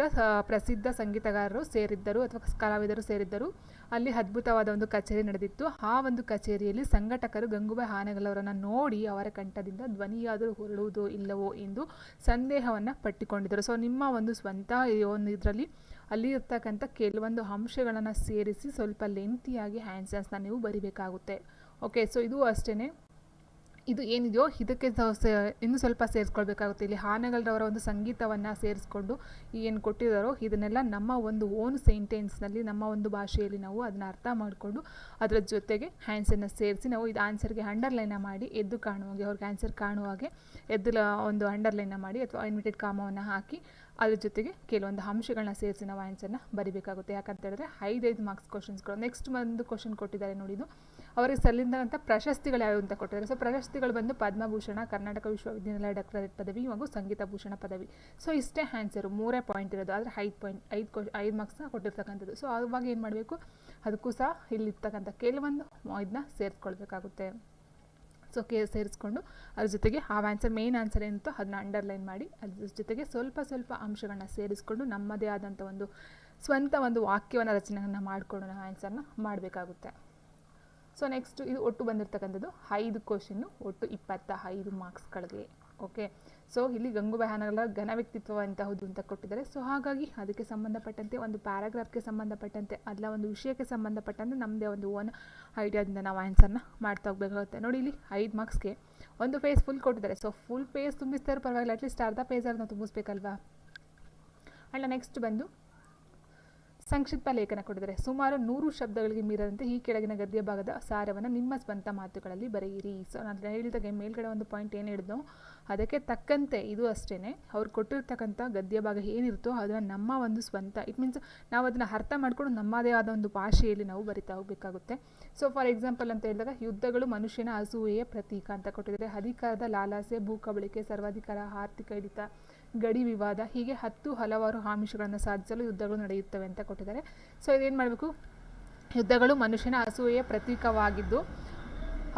ಪ್ರಸಿದ್ಧ ಸಂಗೀತಗಾರರು ಸೇರಿದ್ದರು ಅಥವಾ ಕಲಾವಿದರು ಸೇರಿದ್ದರು. ಅಲ್ಲಿ ಅದ್ಭುತವಾದ ಒಂದು ಕಚೇರಿ ನಡೆದಿತ್ತು. ಆ ಒಂದು ಕಚೇರಿಯಲ್ಲಿ ಸಂಘಟಕರು ಗಂಗೂಬಾಯಿ ಹಾನಗಲ್ ಅವರನ್ನು ನೋಡಿ ಅವರ ಕಂಠದಿಂದ ಧ್ವನಿಯಾದರೂ ಹೊರಡುವುದೋ ಇಲ್ಲವೋ ಎಂದು ಸಂದೇಹವನ್ನು ಪಟ್ಟಿಕೊಂಡಿದ್ದರು. ಸೊ ನಿಮ್ಮ ಒಂದು ಸ್ವಂತ ಒಂದು ಇದರಲ್ಲಿ ಅಲ್ಲಿ ಇರ್ತಕ್ಕಂಥ ಕೆಲವೊಂದು ಅಂಶಗಳನ್ನು ಸೇರಿಸಿ ಸ್ವಲ್ಪ ಲೆಂತಿಯಾಗಿ ಆನ್ಸರ್ಸ್ನ ನೀವು ಬರಿಬೇಕಾಗುತ್ತೆ. ಓಕೆ. ಸೊ ಇದು ಅಷ್ಟೇ. ಇದು ಏನಿದೆಯೋ ಇದಕ್ಕೆ ಇನ್ನೂ ಸ್ವಲ್ಪ ಸೇರಿಸ್ಕೊಳ್ಬೇಕಾಗುತ್ತೆ. ಇಲ್ಲಿ ಹಾನಗಲ್ರವರ ಒಂದು ಸಂಗೀತವನ್ನು ಸೇರಿಸ್ಕೊಂಡು ಏನು ಕೊಟ್ಟಿದ್ದಾರೋ ಇದನ್ನೆಲ್ಲ ನಮ್ಮ ಒಂದು ಓನ್ ಸೆಂಟೆನ್ಸ್ನಲ್ಲಿ ನಮ್ಮ ಒಂದು ಭಾಷೆಯಲ್ಲಿ ನಾವು ಅದನ್ನು ಅರ್ಥ ಮಾಡಿಕೊಂಡು ಅದರ ಜೊತೆಗೆ ಆನ್ಸರ್ನ ಸೇರಿಸಿ ನಾವು ಇದು ಆನ್ಸರ್ಗೆ ಅಂಡರ್ಲೈನ ಮಾಡಿ ಎದ್ದು ಕಾಣುವಾಗೆ ಅವ್ರಿಗೆ ಆನ್ಸರ್ ಕಾಣುವಾಗೆ ಎದ್ದು ಒಂದು ಅಂಡರ್ಲೈನ ಮಾಡಿ ಅಥವಾ ಇನ್ವಿಟೆಡ್ ಕಾಮವನ್ನು ಹಾಕಿ ಅದ್ರ ಜೊತೆಗೆ ಕೆಲವೊಂದು ಅಂಶಗಳನ್ನ ಸೇರಿಸಿ ನಾವು ಆನ್ಸರ್ನ ಬರಿಬೇಕಾಗುತ್ತೆ. ಯಾಕಂತ ಹೇಳಿದ್ರೆ 5 ಮಾರ್ಕ್ಸ್ ಕ್ವಶನ್ಸ್ಗಳು. ನೆಕ್ಸ್ಟ್ ಒಂದು ಕ್ವಶನ್ ಕೊಟ್ಟಿದ್ದಾರೆ ನೋಡಿ. ಇದು ಅವರಿಗೆ ಸಲ್ಲಿಸಿದಂಥ ಪ್ರಶಸ್ತಿಗಳು ಯಾವ್ಯಾವು ಅಂತ ಕೊಟ್ಟಿದ್ದಾರೆ. ಸೊ ಪ್ರಶಸ್ತಿಗಳು ಬಂದು ಪದ್ಮಭೂಷಣ, ಕರ್ನಾಟಕ ವಿಶ್ವವಿದ್ಯಾನಿಲಯ ಡಾಕ್ಟರೇಟ್ ಪದವಿ ಹಾಗೂ ಸಂಗೀತ ಭೂಷಣ ಪದವಿ. ಸೊ ಇಷ್ಟೇ ಆನ್ಸರು, 3 ಪಾಯಿಂಟ್ ಇರೋದು. ಆದರೆ 5 ಮಾರ್ಕ್ಸ್ನ ಕೊಟ್ಟಿರ್ತಕ್ಕಂಥದ್ದು. ಸೊ ಅವಾಗ ಏನು ಮಾಡಬೇಕು, ಅದಕ್ಕೂ ಸಹ ಇಲ್ಲಿರ್ತಕ್ಕಂಥ ಕೆಲವೊಂದು ಇದನ್ನ ಸೇರಿಸ್ಕೊಳ್ಬೇಕಾಗುತ್ತೆ. ಸೊ ಸೇರಿಸ್ಕೊಂಡು ಅದ್ರ ಜೊತೆಗೆ ಆ ಆನ್ಸರ್ ಮೇನ್ ಆನ್ಸರ್ ಏನಿತ್ತೋ ಅದನ್ನ ಅಂಡರ್ಲೈನ್ ಮಾಡಿ ಅದ್ರ ಜೊತೆಗೆ ಸ್ವಲ್ಪ ಅಂಶಗಳನ್ನ ಸೇರಿಸ್ಕೊಂಡು ನಮ್ಮದೇ ಆದಂಥ ಒಂದು ಸ್ವಂತ ಒಂದು ವಾಕ್ಯವನ್ನು ರಚನೆಯನ್ನು ಮಾಡಿಕೊಂಡು ನಾವು ಆನ್ಸರ್ನ ಮಾಡಬೇಕಾಗುತ್ತೆ. ಸೊ ನೆಕ್ಸ್ಟ್ ಇದು ಒಟ್ಟು ಬಂದಿರತಕ್ಕಂಥದ್ದು 5 ಕ್ವಶನ್ನು, ಒಟ್ಟು 25 ಮಾರ್ಕ್ಸ್ಗಳಿಗೆ. ಓಕೆ. ಸೊ ಇಲ್ಲಿ ಗಂಗೂಬಾಯಿ ಹಾನಗಲ್ ಘನ ವ್ಯಕ್ತಿತ್ವ ಅಂತಹದ್ದು ಅಂತ ಕೊಟ್ಟಿದ್ದಾರೆ. ಸೊ ಹಾಗಾಗಿ ಅದಕ್ಕೆ ಸಂಬಂಧಪಟ್ಟಂತೆ ಒಂದು ಪ್ಯಾರಾಗ್ರಾಫ್ಗೆ ಸಂಬಂಧಪಟ್ಟಂತೆ ಅಲ್ಲ ಒಂದು ವಿಷಯಕ್ಕೆ ಸಂಬಂಧಪಟ್ಟಂತೆ ನಮ್ಮದೇ ಒಂದು ಓನ್ ಐಡಿಯಾದಿಂದ ನಾವು ಆನ್ಸರ್ನ ಮಾಡ್ತಾ ಹೋಗಬೇಕಾಗುತ್ತೆ. ನೋಡಿ ಇಲ್ಲಿ 5 ಮಾರ್ಕ್ಸ್ಗೆ ಒಂದು ಪೇಜ್ ಫುಲ್ ಕೊಟ್ಟಿದ್ದಾರೆ. ಸೊ ಫುಲ್ ಪೇಜ್ ತುಂಬಿಸ್ತಾರೆ ಪರವಾಗಿಲ್ಲ, ಅಟ್ಲೀಸ್ಟ್ ಅರ್ಧ ಪೇಜ್ ನಾವು ತುಂಬಿಸ್ಬೇಕಲ್ವಾ. ಆ್ಯಂಡ್ ನೆಕ್ಸ್ಟ್ ಬಂದು ಸಂಕ್ಷಿಪ್ತ ಲೇಖನ ಕೊಟ್ಟಿದ್ದಾರೆ. ಸುಮಾರು 100 ಶಬ್ದಗಳಿಗೆ ಮೀರದಂತೆ ಈ ಕೆಳಗಿನ ಗದ್ಯ ಭಾಗದ ಸಾರವನ್ನು ನಿಮ್ಮ ಸ್ವಂತ ಮಾತುಗಳಲ್ಲಿ ಬರೆಯಿರಿ. ಸೊ ನಾನು ಹೇಳಿದಾಗೆ ಮೇಲ್ಗಡೆ ಒಂದು ಪಾಯಿಂಟ್ ಏನು ಹೇಳಿದ್ನೋ ಅದಕ್ಕೆ ತಕ್ಕಂತೆ ಇದು ಅಷ್ಟೇ. ಅವ್ರು ಕೊಟ್ಟಿರ್ತಕ್ಕಂಥ ಗದ್ಯ ಭಾಗ ಏನಿರುತ್ತೋ ಅದನ್ನು ನಮ್ಮ ಒಂದು ಸ್ವಂತ, ಇಟ್ ಮೀನ್ಸ್ ನಾವು ಅದನ್ನು ಅರ್ಥ ಮಾಡಿಕೊಂಡು ನಮ್ಮದೇ ಆದ ಒಂದು ಭಾಷೆಯಲ್ಲಿ ನಾವು ಬರಿತಾ ಹೋಗಬೇಕಾಗುತ್ತೆ. ಸೊ ಫಾರ್ ಎಕ್ಸಾಂಪಲ್ ಅಂತ ಹೇಳಿದಾಗ ಯುದ್ಧಗಳು ಮನುಷ್ಯನ ಅಸೂಯೆಯ ಪ್ರತೀಕ ಅಂತ ಕೊಟ್ಟಿದ್ದಾರೆ. ಅಧಿಕಾರದ ಲಾಲಾಸೆ, ಭೂಕಬಳಿಕೆ, ಸರ್ವಾಧಿಕಾರ, ಆರ್ಥಿಕ ಹಿಡಿತ, ಗಡಿ ವಿವಾದ, ಹೀಗೆ ಹಲವಾರು ಆಮಿಷಗಳನ್ನು ಸಾಧಿಸಲು ಯುದ್ಧಗಳು ನಡೆಯುತ್ತವೆ ಅಂತ ಕೊಟ್ಟಿದ್ದಾರೆ. ಸೊ ಇದೇನು ಮಾಡಬೇಕು, ಯುದ್ಧಗಳು ಮನುಷ್ಯನ ಅಸೂಯೆಯ ಪ್ರತೀಕವಾಗಿದ್ದು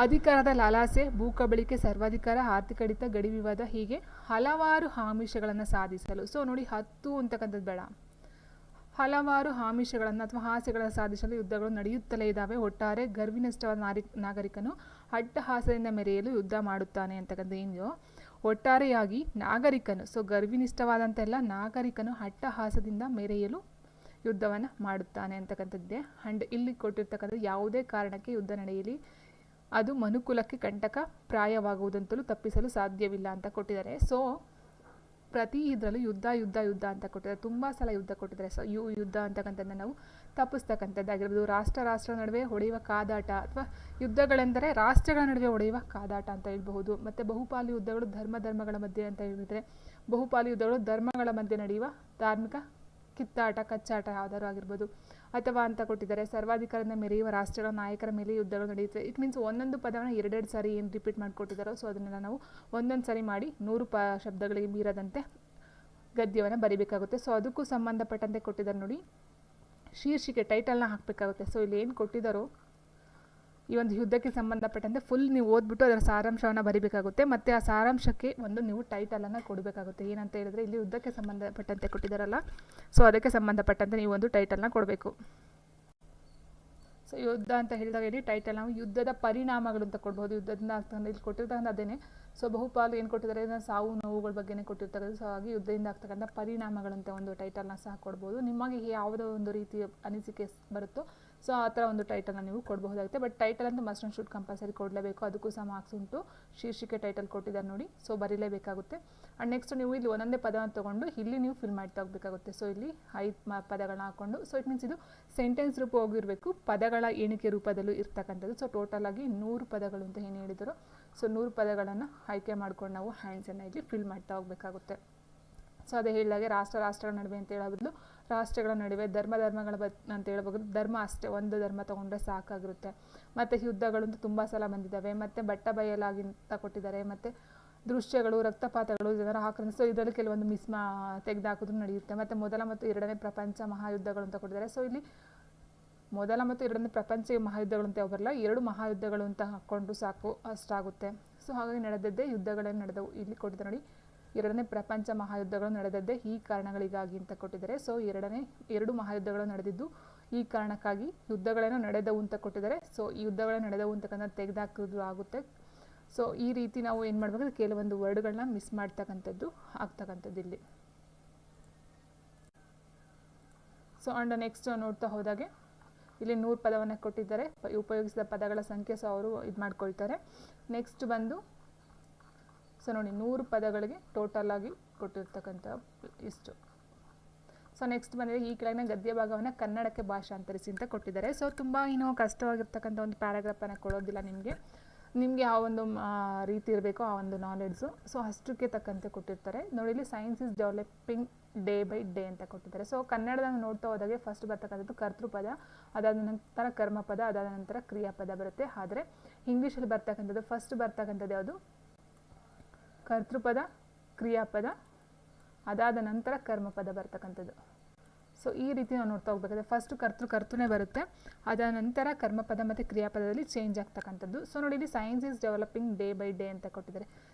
ಅಧಿಕಾರದ ಲಾಲಾಸೆ, ಭೂಕಬಳಿಕೆ, ಸರ್ವಾಧಿಕಾರ, ಆರ್ಥಿಕ ಹಿಡಿತ, ಗಡಿ ವಿವಾದ, ಹೀಗೆ ಹಲವಾರು ಆಮಿಷಗಳನ್ನು ಸಾಧಿಸಲು. ಸೊ ನೋಡಿ 10 ಅಂತಕ್ಕಂಥದ್ದು ಬೇಡ, ಹಲವಾರು ಆಮಿಷಗಳನ್ನು ಅಥವಾ ಆಸೆಗಳನ್ನು ಸಾಧಿಸಲು ಯುದ್ಧಗಳು ನಡೆಯುತ್ತಲೇ ಇದ್ದಾವೆ. ಒಟ್ಟಾರೆ ಗರ್ವಿನಷ್ಟವಾದ ನಾಗರಿಕನು ಅಟ್ಟಹಾಸದಿಂದ ಮೆರೆಯಲು ಯುದ್ಧ ಮಾಡುತ್ತಾನೆ ಅಂತಕ್ಕಂಥ ಏನಿದೆಯೋ ಒಟ್ಟಾರೆಯಾಗಿ ನಾಗರಿಕನು, ಸೊ ಗರ್ವಿನಿಷ್ಠವಾದಂಥ ಎಲ್ಲ ನಾಗರಿಕನು ಅಟ್ಟಹಾಸದಿಂದ ಮೆರೆಯಲು ಯುದ್ಧವನ್ನು ಮಾಡುತ್ತಾನೆ ಅಂತಕ್ಕಂಥದ್ದೇ. ಆ್ಯಂಡ್ ಇಲ್ಲಿ ಕೊಟ್ಟಿರ್ತಕ್ಕಂಥದ್ದು ಯಾವುದೇ ಕಾರಣಕ್ಕೆ ಯುದ್ಧ ನಡೆಯಲಿ ಅದು ಮನುಕುಲಕ್ಕೆ ಕಂಟಕ ಪ್ರಾಯವಾಗುವುದಂತಲೂ ತಪ್ಪಿಸಲು ಸಾಧ್ಯವಿಲ್ಲ ಅಂತ ಕೊಟ್ಟಿದ್ದಾರೆ. ಸೊ ಪ್ರತಿ ಇದರಲ್ಲೂ ಯುದ್ಧ ಅಂತ ಕೊಟ್ಟಿದ್ದಾರೆ. ತುಂಬ ಸಲ ಯುದ್ಧ ಕೊಟ್ಟಿದ್ದಾರೆ. ಸೊ ಯುದ್ಧ ಅಂತಕ್ಕಂಥದ್ದನ್ನ ನಾವು ತಪ್ಪಿಸ್ತಕ್ಕಂಥದ್ದಾಗಿರ್ಬೋದು. ರಾಷ್ಟ್ರ ನಡುವೆ ಹೊಡೆಯುವ ಕಾದಾಟ ಅಥವಾ ಯುದ್ಧಗಳೆಂದರೆ ರಾಷ್ಟ್ರಗಳ ನಡುವೆ ಹೊಡೆಯುವ ಕಾದಾಟ ಅಂತ ಹೇಳ್ಬಹುದು. ಮತ್ತು ಬಹುಪಾಲು ಯುದ್ಧಗಳು ಧರ್ಮಗಳ ಮಧ್ಯೆ ಅಂತ ಹೇಳಿದರೆ ಬಹುಪಾಲು ಯುದ್ಧಗಳು ಧರ್ಮಗಳ ಮಧ್ಯೆ ನಡೆಯುವ ಧಾರ್ಮಿಕ ಕಿತ್ತಾಟ ಕಚ್ಚಾಟ ಯಾವ್ದಾದ್ರು ಆಗಿರ್ಬೋದು. ಅಥವಾ ಅಂತ ಕೊಟ್ಟಿದ್ದಾರೆ ಸರ್ವಾಧಿಕಾರದಿಂದ ಮೆರೆಯುವ ರಾಷ್ಟ್ರಗಳ ನಾಯಕರ ಮೇಲೆ ಯುದ್ಧಗಳು ನಡೆಯುತ್ತವೆ. ಇಟ್ ಮೀನ್ಸ್ ಒಂದೊಂದು ಪದವನ್ನು 2 ಸಾರಿ ಏನು ರಿಪೀಟ್ ಮಾಡಿಕೊಟ್ಟಿದ್ದಾರೋ ಸೊ ಅದನ್ನೆಲ್ಲ ನಾವು ಒಂದೊಂದು ಸಾರಿ ಮಾಡಿ 100 ಶಬ್ದಗಳಿಗೆ ಮೀರದಂತೆ ಗದ್ಯವನ್ನು ಬರಿಬೇಕಾಗುತ್ತೆ. ಸೊ ಅದಕ್ಕೂ ಸಂಬಂಧಪಟ್ಟಂತೆ ಕೊಟ್ಟಿದ್ದಾರೆ ನೋಡಿ, ಶೀರ್ಷಿಕೆ ಟೈಟಲ್ನ ಹಾಕಬೇಕಾಗುತ್ತೆ. ಸೊ ಇಲ್ಲಿ ಏನು ಕೊಟ್ಟಿದ್ದಾರೋ ಈ ಒಂದು ಯುದ್ಧಕ್ಕೆ ಸಂಬಂಧಪಟ್ಟಂತೆ ಫುಲ್ ನೀವು ಓದ್ಬಿಟ್ಟು ಅದರ ಸಾರಾಂಶವನ್ನು ಬರಿಬೇಕಾಗುತ್ತೆ. ಮತ್ತು ಆ ಸಾರಾಂಶಕ್ಕೆ ಒಂದು ನೀವು ಟೈಟಲನ್ನು ಕೊಡಬೇಕಾಗುತ್ತೆ. ಏನಂತ ಹೇಳಿದ್ರೆ ಇಲ್ಲಿ ಯುದ್ಧಕ್ಕೆ ಸಂಬಂಧಪಟ್ಟಂತೆ ಕೊಟ್ಟಿದ್ದಾರಲ್ಲ, ಸೊ ಅದಕ್ಕೆ ಸಂಬಂಧಪಟ್ಟಂತೆ ನೀವು ಒಂದು ಟೈಟಲ್ನ ಕೊಡಬೇಕು. ಸೊ ಯುದ್ಧ ಅಂತ ಹೇಳಿದಾಗ ಇಲ್ಲಿ ಟೈಟಲ್ ನಾವು ಯುದ್ಧದ ಪರಿಣಾಮಗಳು ಅಂತ ಕೊಡ್ಬೋದು. ಯುದ್ಧದಿಂದ ಆಗ್ತಕ್ಕಂಥ ಇಲ್ಲಿ ಕೊಟ್ಟಿರ್ತಕ್ಕಂಥ ಅದೇನೆ. ಸೊ ಬಹುಪಾಲು ಏನು ಕೊಟ್ಟಿದ್ದಾರೆ ಸಾವು ನೋವುಗಳ ಬಗ್ಗೆನೇ ಕೊಟ್ಟಿರ್ತಕ್ಕಂಥ. ಸೊ ಹಾಗೆ ಯುದ್ಧದಿಂದ ಆಗ್ತಕ್ಕಂಥ ಪರಿಣಾಮಗಳಂತ ಒಂದು ಟೈಟಲ್ನ ಸಹ ಕೊಡ್ಬೋದು. ನಿಮಗೆ ಯಾವುದೋ ಒಂದು ರೀತಿಯ ಅನಿಸಿಕೆ ಬರುತ್ತೋ ಸೊ ಆ ಥರ ಒಂದು ಟೈಟಲ್ನ ನೀವು ಕೊಡಬಹುದಾಗುತ್ತೆ. ಬಟ್ ಟೈಟಲ್ ಅಂತೂ ಮಸ್ಟ್ ಆ್ಯಂಡ್ ಶುಡ್ ಕಂಪಲ್ಸರಿ ಕೊಡಲೇಬೇಕು. ಅದಕ್ಕೂ ಸಹ ಮಾರ್ಕ್ಸ್ ಉಂಟು. ಶೀರ್ಷಿಕೆ ಟೈಟಲ್ ಕೊಟ್ಟಿದ್ದಾರೆ ನೋಡಿ, ಸೊ ಬರೀಲೇಬೇಕಾಗುತ್ತೆ. ಆ್ಯಂಡ್ ನೆಕ್ಸ್ಟ್ ನೀವು ಇಲ್ಲಿ ಒಂದೊಂದೇ ಪದವನ್ನು ತೊಗೊಂಡು ಇಲ್ಲಿ ನೀವು ಫಿಲ್ ಮಾಡ್ತಾ ಹೋಗಬೇಕಾಗುತ್ತೆ. ಸೊ ಇಲ್ಲಿ 5 ಪದಗಳನ್ನ ಹಾಕ್ಕೊಂಡು, ಸೊ ಇಟ್ ಮೀನ್ಸ್ ಇದು ಸೆಂಟೆನ್ಸ್ ರೂಪ ಹೋಗಿರಬೇಕು, ಪದಗಳ ಎಣಿಕೆ ರೂಪದಲ್ಲೂ ಇರ್ತಕ್ಕಂಥದ್ದು. ಸೊ ಟೋಟಲ್ ಆಗಿ 100 ಪದಗಳು ಅಂತ ಏನು ಹೇಳಿದರು. ಸೊ 100 ಪದಗಳನ್ನು ಆಯ್ಕೆ ಮಾಡ್ಕೊಂಡು ನಾವು ಹ್ಯಾಂಡ್ಸನ್ನು ಇಲ್ಲಿ ಫಿಲ್ ಮಾಡ್ತಾ ಹೋಗಬೇಕಾಗುತ್ತೆ. ಸೊ ಅದೇ ಹೇಳಿದಾಗೆ ರಾಷ್ಟ್ರಗಳ ನಡುವೆ ಅಂತ ಹೇಳೋ ಬದಲು ರಾಷ್ಟ್ರಗಳ ನಡುವೆ ಧರ್ಮಗಳ ಅಂತ ಹೇಳ್ಬೋದು. ಧರ್ಮ ಅಷ್ಟೇ, ಒಂದು ಧರ್ಮ ತೊಗೊಂಡ್ರೆ ಸಾಕಾಗಿರುತ್ತೆ. ಮತ್ತು ಯುದ್ಧಗಳಂತೂ ತುಂಬ ಸಲ ಬಂದಿದ್ದಾವೆ. ಮತ್ತು ಬಟ್ಟ ಬಯಲಾಗಿ ಅಂತ ಕೊಟ್ಟಿದ್ದಾರೆ. ಮತ್ತು ದೃಶ್ಯಗಳು, ರಕ್ತಪಾತಗಳು, ಜನರ ಆಕ್ರಮಣ, ಸೊ ಇದರಲ್ಲಿ ಕೆಲವೊಂದು ತೆಗೆದುಹಾಕಿದ್ರು ನಡೆಯುತ್ತೆ. ಮತ್ತು ಮೊದಲ ಮತ್ತು ಎರಡನೇ ಪ್ರಪಂಚ ಮಹಾಯುದ್ಧಗಳು ಅಂತ ಕೊಟ್ಟಿದ್ದಾರೆ. ಸೊ ಇಲ್ಲಿ ಮೊದಲ ಮತ್ತು ಎರಡನೇ ಪ್ರಪಂಚ ಮಹಾಯುದ್ಧಗಳು ಅಂತ ಬರಲ್ಲ, 2 ಮಹಾಯುದ್ಧಗಳು ಅಂತ ಹಾಕ್ಕೊಂಡ್ರು ಸಾಕು, ಅಷ್ಟಾಗುತ್ತೆ. ಸೊ ಹಾಗಾಗಿ ನಡೆದದ್ದೇ ಯುದ್ಧಗಳೇನು ನಡೆದವು ಇಲ್ಲಿ ಕೊಟ್ಟಿದ್ದಾರೆ ನೋಡಿ. 2ನೇ ಪ್ರಪಂಚ ಮಹಾಯುದ್ಧಗಳು ನಡೆದದ್ದೇ ಈ ಕಾರಣಗಳಿಗಾಗಿ ಅಂತ ಕೊಟ್ಟಿದ್ದಾರೆ. ಸೊ 2 ಮಹಾಯುದ್ಧಗಳು ನಡೆದಿದ್ದು ಈ ಕಾರಣಕ್ಕಾಗಿ, ಯುದ್ಧಗಳೇನೋ ನಡೆದವು ಅಂತ ಕೊಟ್ಟಿದ್ದಾರೆ. ಸೊ ಈ ಯುದ್ಧಗಳೇ ನಡೆದವು ಅಂತಕ್ಕಂಥ ತೆಗೆದುಹಾಕಿದ್ರು ಆಗುತ್ತೆ. ಸೊ ಈ ರೀತಿ ನಾವು ಏನು ಮಾಡಬೇಕು, ಕೆಲವೊಂದು ವರ್ಡ್ಗಳನ್ನ ಮಿಸ್ ಮಾಡ್ತಕ್ಕಂಥದ್ದು ಆಗ್ತಕ್ಕಂಥದ್ದು ಇಲ್ಲಿ. ಸೊ ಅಂಡ್ ನೆಕ್ಸ್ಟ್ ನೋಡ್ತಾ ಹೋದಾಗೆ ಇಲ್ಲಿ 100 ಪದವನ್ನು ಕೊಟ್ಟಿದ್ದಾರೆ. ಉಪಯೋಗಿಸಿದ ಪದಗಳ ಸಂಖ್ಯೆ ಸಹ ಅವರು ಇದು ಮಾಡ್ಕೊಳ್ತಾರೆ. ನೆಕ್ಸ್ಟ್ ಬಂದು ಸೊ ನೋಡಿ 100 ಪದಗಳಿಗೆ ಟೋಟಲ್ ಆಗಿ ಕೊಟ್ಟಿರ್ತಕ್ಕಂಥ ಇಷ್ಟು. ಸೊ ನೆಕ್ಸ್ಟ್ ಬಂದರೆ ಈ ಕೆಳಗಿನ ಗದ್ಯ ಭಾಗವನ್ನು ಕನ್ನಡಕ್ಕೆ ಭಾಷಾಂತರಿಸಿ ಅಂತ ಕೊಟ್ಟಿದ್ದಾರೆ. ಸೊ ತುಂಬ ಕಷ್ಟವಾಗಿರ್ತಕ್ಕಂಥ ಒಂದು ಪ್ಯಾರಾಗ್ರಾಫನ್ನು ಕೊಡೋದಿಲ್ಲ ನಿಮಗೆ ಆ ಒಂದು ರೀತಿ ಇರಬೇಕು, ಆ ಒಂದು ನಾಲೆಡ್ಜು. ಸೊ ಅಷ್ಟಕ್ಕೆ ತಕ್ಕಂತೆ ಕೊಟ್ಟಿರ್ತಾರೆ ನೋಡಿ. ಇಲ್ಲಿ science is developing day by day ಅಂತ ಕೊಟ್ಟಿದ್ದಾರೆ. ಸೊ ಕನ್ನಡದಲ್ಲಿ ನೋಡ್ತಾ ಹೋದಾಗೆ ಫಸ್ಟ್ ಬರ್ತಕ್ಕಂಥದ್ದು ಕರ್ತೃಪದ, ಅದಾದ ನಂತರ ಕರ್ಮಪದ, ಅದಾದ ನಂತರ ಕ್ರಿಯಾಪದ ಬರುತ್ತೆ. ಆದರೆ ಇಂಗ್ಲೀಷಲ್ಲಿ ಬರ್ತಕ್ಕಂಥದ್ದು ಫಸ್ಟ್ ಬರ್ತಕ್ಕಂಥದ್ದು ಯಾವುದು, ಕರ್ತೃಪದ, ಕ್ರಿಯಾಪದ, ಅದಾದ ನಂತರ ಕರ್ಮಪದ ಬರ್ತಕ್ಕಂಥದ್ದು. ಸೊ ಈ ರೀತಿ ನಾವು ನೋಡ್ತಾ ಹೋಗ್ಬೇಕಾದ್ರೆ ಫಸ್ಟ್ ಕರ್ತೃನೇ ಬರುತ್ತೆ, ಅದಾದ ನಂತರ ಕರ್ಮಪದ ಮತ್ತು ಕ್ರಿಯಾಪದದಲ್ಲಿ ಚೇಂಜ್ ಆಗ್ತಕ್ಕಂಥದ್ದು. ಸೊ ನೋಡಿ ಇಲ್ಲಿ science is developing day by day ಅಂತ ಕೊಟ್ಟಿದ್ದಾರೆ.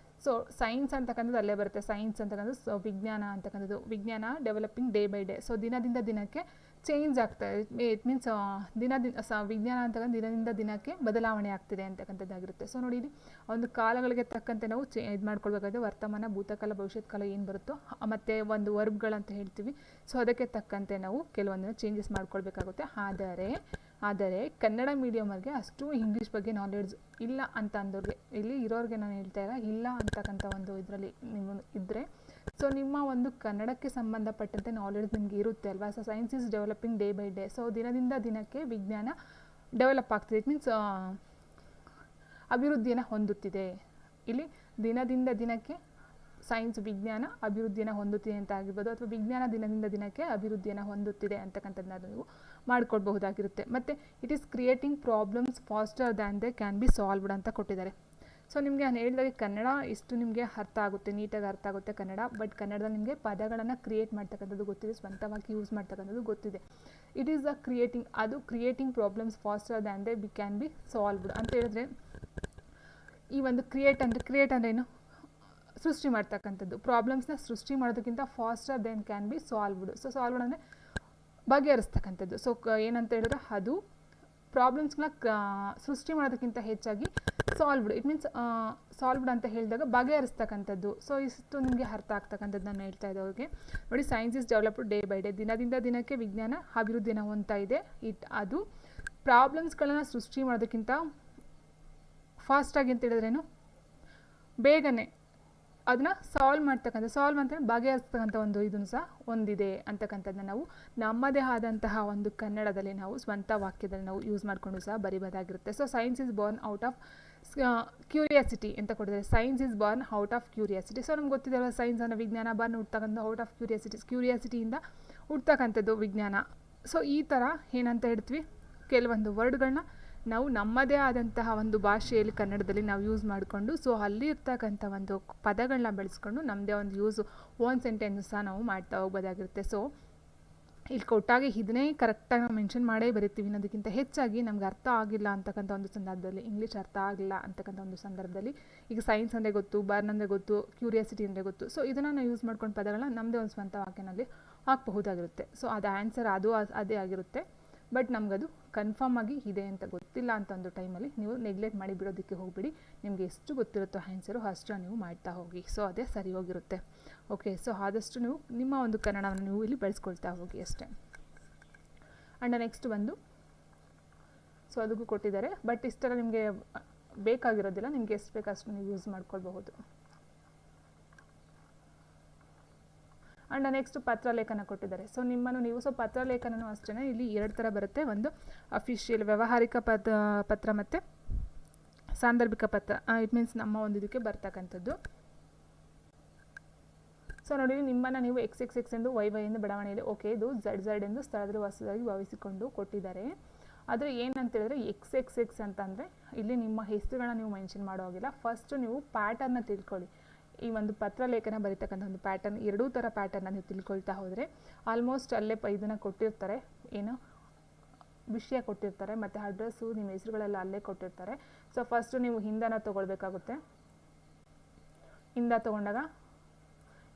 ಸೊ ಸೈನ್ಸ್ ಅಂತಕ್ಕಂಥದ್ದು ಅಲ್ಲೇ ಬರುತ್ತೆ. ಸೈನ್ಸ್ ಅಂತಕ್ಕಂಥದ್ದು ಸೊ ವಿಜ್ಞಾನ ಅಂತಕ್ಕಂಥದ್ದು, ವಿಜ್ಞಾನ developing day by day. So ದಿನದಿಂದ ದಿನಕ್ಕೆ ಚೇಂಜ್ ಆಗ್ತದೆ. ಇಟ್ ಮೀನ್ಸ್ ವಿಜ್ಞಾನ ಅಂತಕ್ಕಂಥ ದಿನದಿಂದ ದಿನಕ್ಕೆ ಬದಲಾವಣೆ ಆಗ್ತಿದೆ ಅಂತಕ್ಕಂಥದ್ದಾಗಿರುತ್ತೆ. ಸೊ ನೋಡಿ ಇಲ್ಲಿ ಒಂದು ಕಾಲಗಳಿಗೆ ತಕ್ಕಂತೆ ನಾವು ಇದು ಮಾಡ್ಕೊಳ್ಬೇಕಾದ್ರೆ ವರ್ತಮಾನ, ಭೂತಕಾಲ, ಭವಿಷ್ಯತ್ ಕಾಲ ಏನು ಬರುತ್ತೋ ಮತ್ತು ಒಂದು ವರ್ಬ್ಗಳಂತ ಹೇಳ್ತೀವಿ. ಸೊ ಅದಕ್ಕೆ ತಕ್ಕಂತೆ ನಾವು ಕೆಲವೊಂದನ್ನು ಚೇಂಜಸ್ ಮಾಡ್ಕೊಳ್ಬೇಕಾಗುತ್ತೆ. ಆದರೆ ಕನ್ನಡ ಮೀಡಿಯಮವ್ರಿಗೆ ಅಷ್ಟು ಇಂಗ್ಲೀಷ್ ಬಗ್ಗೆ ನಾಲೆಡ್ಜ್ ಇಲ್ಲ ಅಂತ ಅಂದವ್ರಿಗೆ, ಇಲ್ಲಿ ಇರೋರಿಗೆ ನಾನು ಹೇಳ್ತಾ ಇಲ್ಲ ಅಂತಕ್ಕಂಥ ಒಂದು ಇದರಲ್ಲಿ ನೀವು ಇದ್ದರೆ, ಸೊ ನಿಮ್ಮ ಒಂದು ಕನ್ನಡಕ್ಕೆ ಸಂಬಂಧಪಟ್ಟಂತೆ ನಾಲೆಡ್ಜ್ ನಿಮಗೆ ಇರುತ್ತೆ ಅಲ್ವಾ. So science is developing day by day. So ದಿನದಿಂದ ದಿನಕ್ಕೆ ವಿಜ್ಞಾನ ಡೆವಲಪ್ ಆಗ್ತಿದೆ, ಇಟ್ ಮೀನ್ಸ್ ಅಭಿವೃದ್ಧಿಯನ್ನು ಹೊಂದುತ್ತಿದೆ. ಇಲ್ಲಿ ದಿನದಿಂದ ದಿನಕ್ಕೆ ಸೈನ್ಸ್ ವಿಜ್ಞಾನ ಅಭಿವೃದ್ಧಿಯನ್ನು ಹೊಂದುತ್ತಿದೆ ಅಂತ ಆಗಿರ್ಬೋದು, ಅಥವಾ ವಿಜ್ಞಾನ ದಿನದಿಂದ ದಿನಕ್ಕೆ ಅಭಿವೃದ್ಧಿಯನ್ನು ಹೊಂದುತ್ತಿದೆ ಅಂತಕ್ಕಂಥದ್ದನ್ನ ನೀವು ಮಾಡ್ಕೊಳ್ಬಹುದಾಗಿರುತ್ತೆ. ಮತ್ತು it is creating problems faster than they can be solved ಅಂತ ಕೊಟ್ಟಿದ್ದಾರೆ. ಸೊ ನಿಮಗೆ ನಾನು ಹೇಳಿದಾಗೆ ಕನ್ನಡ ಇಷ್ಟು ನಿಮಗೆ ಅರ್ಥ ಆಗುತ್ತೆ, ನೀಟಾಗಿ ಅರ್ಥ ಆಗುತ್ತೆ ಕನ್ನಡ. ಬಟ್ ಕನ್ನಡದಲ್ಲಿ ನಿಮಗೆ ಪದಗಳನ್ನು ಕ್ರಿಯೇಟ್ ಮಾಡ್ತಕ್ಕಂಥದ್ದು ಗೊತ್ತಿದೆ, ಸ್ವಂತವಾಗಿ ಯೂಸ್ ಮಾಡ್ತಕ್ಕಂಥದ್ದು ಗೊತ್ತಿದೆ. It is creating problems faster than they can be solved ಅಂತ ಹೇಳಿದ್ರೆ, ಈ ಒಂದು ಕ್ರಿಯೇಟ್ ಅಂದರೆ ಏನು, ಸೃಷ್ಟಿ ಮಾಡ್ತಕ್ಕಂಥದ್ದು. ಪ್ರಾಬ್ಲಮ್ಸ್ನ ಸೃಷ್ಟಿ ಮಾಡೋದಕ್ಕಿಂತ faster then can be solved. So solved ಅಂದರೆ ಬಗೆಹರಿಸ್ತಕ್ಕಂಥದ್ದು. ಸೊ ಏನಂತ ಹೇಳಿದ್ರೆ ಅದು ಪ್ರಾಬ್ಲಮ್ಸ್ನ ಸೃಷ್ಟಿ ಮಾಡೋದಕ್ಕಿಂತ ಹೆಚ್ಚಾಗಿ ಸಾಲ್ವ್ಡ್, ಇಟ್ ಮೀನ್ಸ್ ಸಾಲ್ವ್ಡ್ ಅಂತ ಹೇಳಿದಾಗ ಬಗೆಹರಿಸ್ತಕ್ಕಂಥದ್ದು. ಸೊ ಇಷ್ಟು ನಿಮಗೆ ಅರ್ಥ ಆಗ್ತಕ್ಕಂಥದ್ದು ನಾನು ಹೇಳ್ತಾ ಇದ್ದವ್ರಿಗೆ ನೋಡಿ. Science is developed day by day, ದಿನದಿಂದ ದಿನಕ್ಕೆ ವಿಜ್ಞಾನ ಅಭಿವೃದ್ಧಿಯನ್ನು ಹೊಂದ್ತಾ ಇದೆ. ಅದು ಪ್ರಾಬ್ಲಮ್ಸ್ಗಳನ್ನು ಸೃಷ್ಟಿ ಮಾಡೋದಕ್ಕಿಂತ ಫಾಸ್ಟಾಗಿ ಅಂತ ಹೇಳಿದ್ರೇನು, ಬೇಗನೆ ಅದನ್ನ ಸಾಲ್ವ್ ಅಂತ ಬಗೆಹರಿಸ್ತಕ್ಕಂಥ ಒಂದು ಇದನ್ನು ಸಹ ಹೊಂದಿದೆ ಅಂತಕ್ಕಂಥದ್ದನ್ನ ನಾವು ನಮ್ಮದೇ ಆದಂತಹ ಒಂದು ಕನ್ನಡದಲ್ಲಿ ನಾವು ಸ್ವಂತ ವಾಕ್ಯದಲ್ಲಿ ನಾವು ಯೂಸ್ ಮಾಡಿಕೊಂಡು ಸಹ ಬರಿಬೋದಾಗಿರುತ್ತೆ. So science is born out of curiosity ಅಂತ ಕೊಟ್ಟಿದ್ದಾರೆ. Science is born out of curiosity. So ನಮ್ಗೆ ಗೊತ್ತಿದೆ ಸೈನ್ಸ್ ಅನ್ನೋ ವಿಜ್ಞಾನ ಬಾರ್ನ್ ಹುಡ್ತಕ್ಕಂಥ ಔಟ್ ಆಫ್ ಕ್ಯೂರಿಯಾಸಿಟಿಯಿಂದ ಹುಡ್ತಕ್ಕಂಥದ್ದು ವಿಜ್ಞಾನ. ಸೊ ಈ ಥರ ಏನಂತ ಹೇಳ್ತೀವಿ, ಕೆಲವೊಂದು ವರ್ಡ್ಗಳನ್ನ ನಾವು ನಮ್ಮದೇ ಆದಂತಹ ಒಂದು ಭಾಷೆಯಲ್ಲಿ ಕನ್ನಡದಲ್ಲಿ ನಾವು ಯೂಸ್ ಮಾಡಿಕೊಂಡು, ಸೊ ಅಲ್ಲಿ ಇರ್ತಕ್ಕಂಥ ಒಂದು ಪದಗಳನ್ನ ಬೆಳೆಸ್ಕೊಂಡು ನಮ್ಮದೇ ಒಂದು ಓನ್ ಸೆಂಟೆನ್ಸ್ ಸಹ ನಾವು ಮಾಡ್ತಾ ಹೋಗ್ಬೋದಾಗಿರುತ್ತೆ. ಸೊ ಇಲ್ಲಿ ಕೊಟ್ಟಾಗೆ ಇದನ್ನೇ ಕರೆಕ್ಟಾಗಿ ನಾವು ಮೆನ್ಷನ್ ಮಾಡೇ ಬರಿತೀವಿ ಅನ್ನೋದಕ್ಕಿಂತ ಹೆಚ್ಚಾಗಿ ನಮ್ಗೆ ಅರ್ಥ ಆಗಿಲ್ಲ ಅಂತಕ್ಕಂಥ ಒಂದು ಸಂದರ್ಭದಲ್ಲಿ, ಇಂಗ್ಲೀಷ್ ಅರ್ಥ ಆಗಿಲ್ಲ ಅಂತಕ್ಕಂಥ ಒಂದು ಸಂದರ್ಭದಲ್ಲಿ, ಈಗ ಸೈನ್ಸ್ ಅಂದರೆ ಗೊತ್ತು, ಬರ್ನ್ ಅಂದರೆ ಗೊತ್ತು, ಕ್ಯೂರಿಯಾಸಿಟಿ ಅಂದರೆ ಗೊತ್ತು, ಸೊ ಇದನ್ನು ನಾವು ಯೂಸ್ ಮಾಡ್ಕೊಂಡು ಪದಗಳನ್ನ ನಮ್ಮದೇ ಒಂದು ಸ್ವಂತ ವಾಕ್ಯನಲ್ಲಿ ಹಾಕಬಹುದಾಗಿರುತ್ತೆ. ಸೊ ಅದು ಆನ್ಸರ್ ಅದೇ ಆಗಿರುತ್ತೆ. ಬಟ್ ನಮಗದು ಕನ್ಫರ್ಮ್ ಆಗಿ ಇದೆ ಅಂತ ಗೊತ್ತಿಲ್ಲ ಅಂತ ಒಂದು ಟೈಮಲ್ಲಿ ನೀವು ನೆಗ್ಲೆಕ್ಟ್ ಮಾಡಿ ಬಿಡೋದಕ್ಕೆ ಹೋಗ್ಬಿಡಿ. ನಿಮಗೆ ಎಷ್ಟು ಗೊತ್ತಿರುತ್ತೋ ಆನ್ಸರು ಅಷ್ಟು ನೀವು ಮಾಡ್ತಾ ಹೋಗಿ. ಸೊ ಅದೇ ಸರಿ ಹೋಗಿರುತ್ತೆ. ಓಕೆ, ಸೊ ಆದಷ್ಟು ನೀವು ನಿಮ್ಮ ಒಂದು ಕನ್ನಡವನ್ನು ನೀವು ಇಲ್ಲಿ ಬೆಳೆಸ್ಕೊಳ್ತಾ ಹೋಗಿ ಅಷ್ಟೇ. ಆ್ಯಂಡ್ ನೆಕ್ಸ್ಟ್ ಬಂದು ಸೊ ಅದಕ್ಕೂ ಕೊಟ್ಟಿದ್ದಾರೆ. ಬಟ್ ಇಷ್ಟೆಲ್ಲ ನಿಮಗೆ ಬೇಕಾಗಿರೋದಿಲ್ಲ, ನಿಮಗೆ ಎಷ್ಟು ಬೇಕು ಅಷ್ಟು ನೀವು ಯೂಸ್ ಮಾಡ್ಕೊಳ್ಬಹುದು. ಆ್ಯಂಡ್ ನೆಕ್ಸ್ಟ್ ಪತ್ರಲೇಖನ ಕೊಟ್ಟಿದ್ದಾರೆ. ಸೊ ನೀವು ಪತ್ರಲೇಖನೂ ಅಷ್ಟೇ ಇಲ್ಲಿ 2 ಥರ ಬರುತ್ತೆ. ಒಂದು ಅಫಿಷಿಯಲ್ ವ್ಯಾವಹಾರಿಕ ಪತ್ರ ಮತ್ತು ಸಾಂದರ್ಭಿಕ ಪತ್ರ. ಇಟ್ ಮೀನ್ಸ್ ನಮ್ಮ ಒಂದು ಇದಕ್ಕೆ ಬರ್ತಕ್ಕಂಥದ್ದು. ಸೊ ನೋಡಿ, ನಿಮ್ಮನ್ನು ನೀವು XX ಎಂದು YY ಎಂದು ಬಡಾವಣೆಯಲ್ಲಿ, ಓಕೆ ಇದು ZZ ಎಂದು ಸ್ಥಳದಲ್ಲಿ ವಾಸವಾಗಿ ಭಾವಿಸಿಕೊಂಡು ಕೊಟ್ಟಿದ್ದಾರೆ. ಆದರೆ ಏನಂತ ಹೇಳಿದ್ರೆ XXX ಅಂತಂದರೆ ಇಲ್ಲಿ ನಿಮ್ಮ ಹೆಸರುಗಳನ್ನ ನೀವು ಮೆನ್ಷನ್ ಮಾಡೋ ಹಾಗಿಲ್ಲ. ಫಸ್ಟು ನೀವು ಪ್ಯಾಟರ್ನ ತಿಳ್ಕೊಳ್ಳಿ. ಈ ಒಂದು ಪತ್ರಲೇಖನ ಬರೀತಕ್ಕಂಥ ಒಂದು ಪ್ಯಾಟರ್ನ್, 2 ಥರ ಪ್ಯಾಟರ್ನ ನೀವು ತಿಳ್ಕೊಳ್ತಾ ಹೋದರೆ ಆಲ್ಮೋಸ್ಟ್ ಅಲ್ಲೇ ಇದನ್ನು ಕೊಟ್ಟಿರ್ತಾರೆ. ಏನು ವಿಷಯ ಕೊಟ್ಟಿರ್ತಾರೆ ಮತ್ತು ಅಡ್ರೆಸ್ಸು ನಿಮ್ಮ ಹೆಸರುಗಳೆಲ್ಲ ಅಲ್ಲೇ ಕೊಟ್ಟಿರ್ತಾರೆ. ಸೊ ಫಸ್ಟು ನೀವು ಹಿಂದನ ತೊಗೊಳ್ಬೇಕಾಗುತ್ತೆ. ಹಿಂದ ತೊಗೊಂಡಾಗ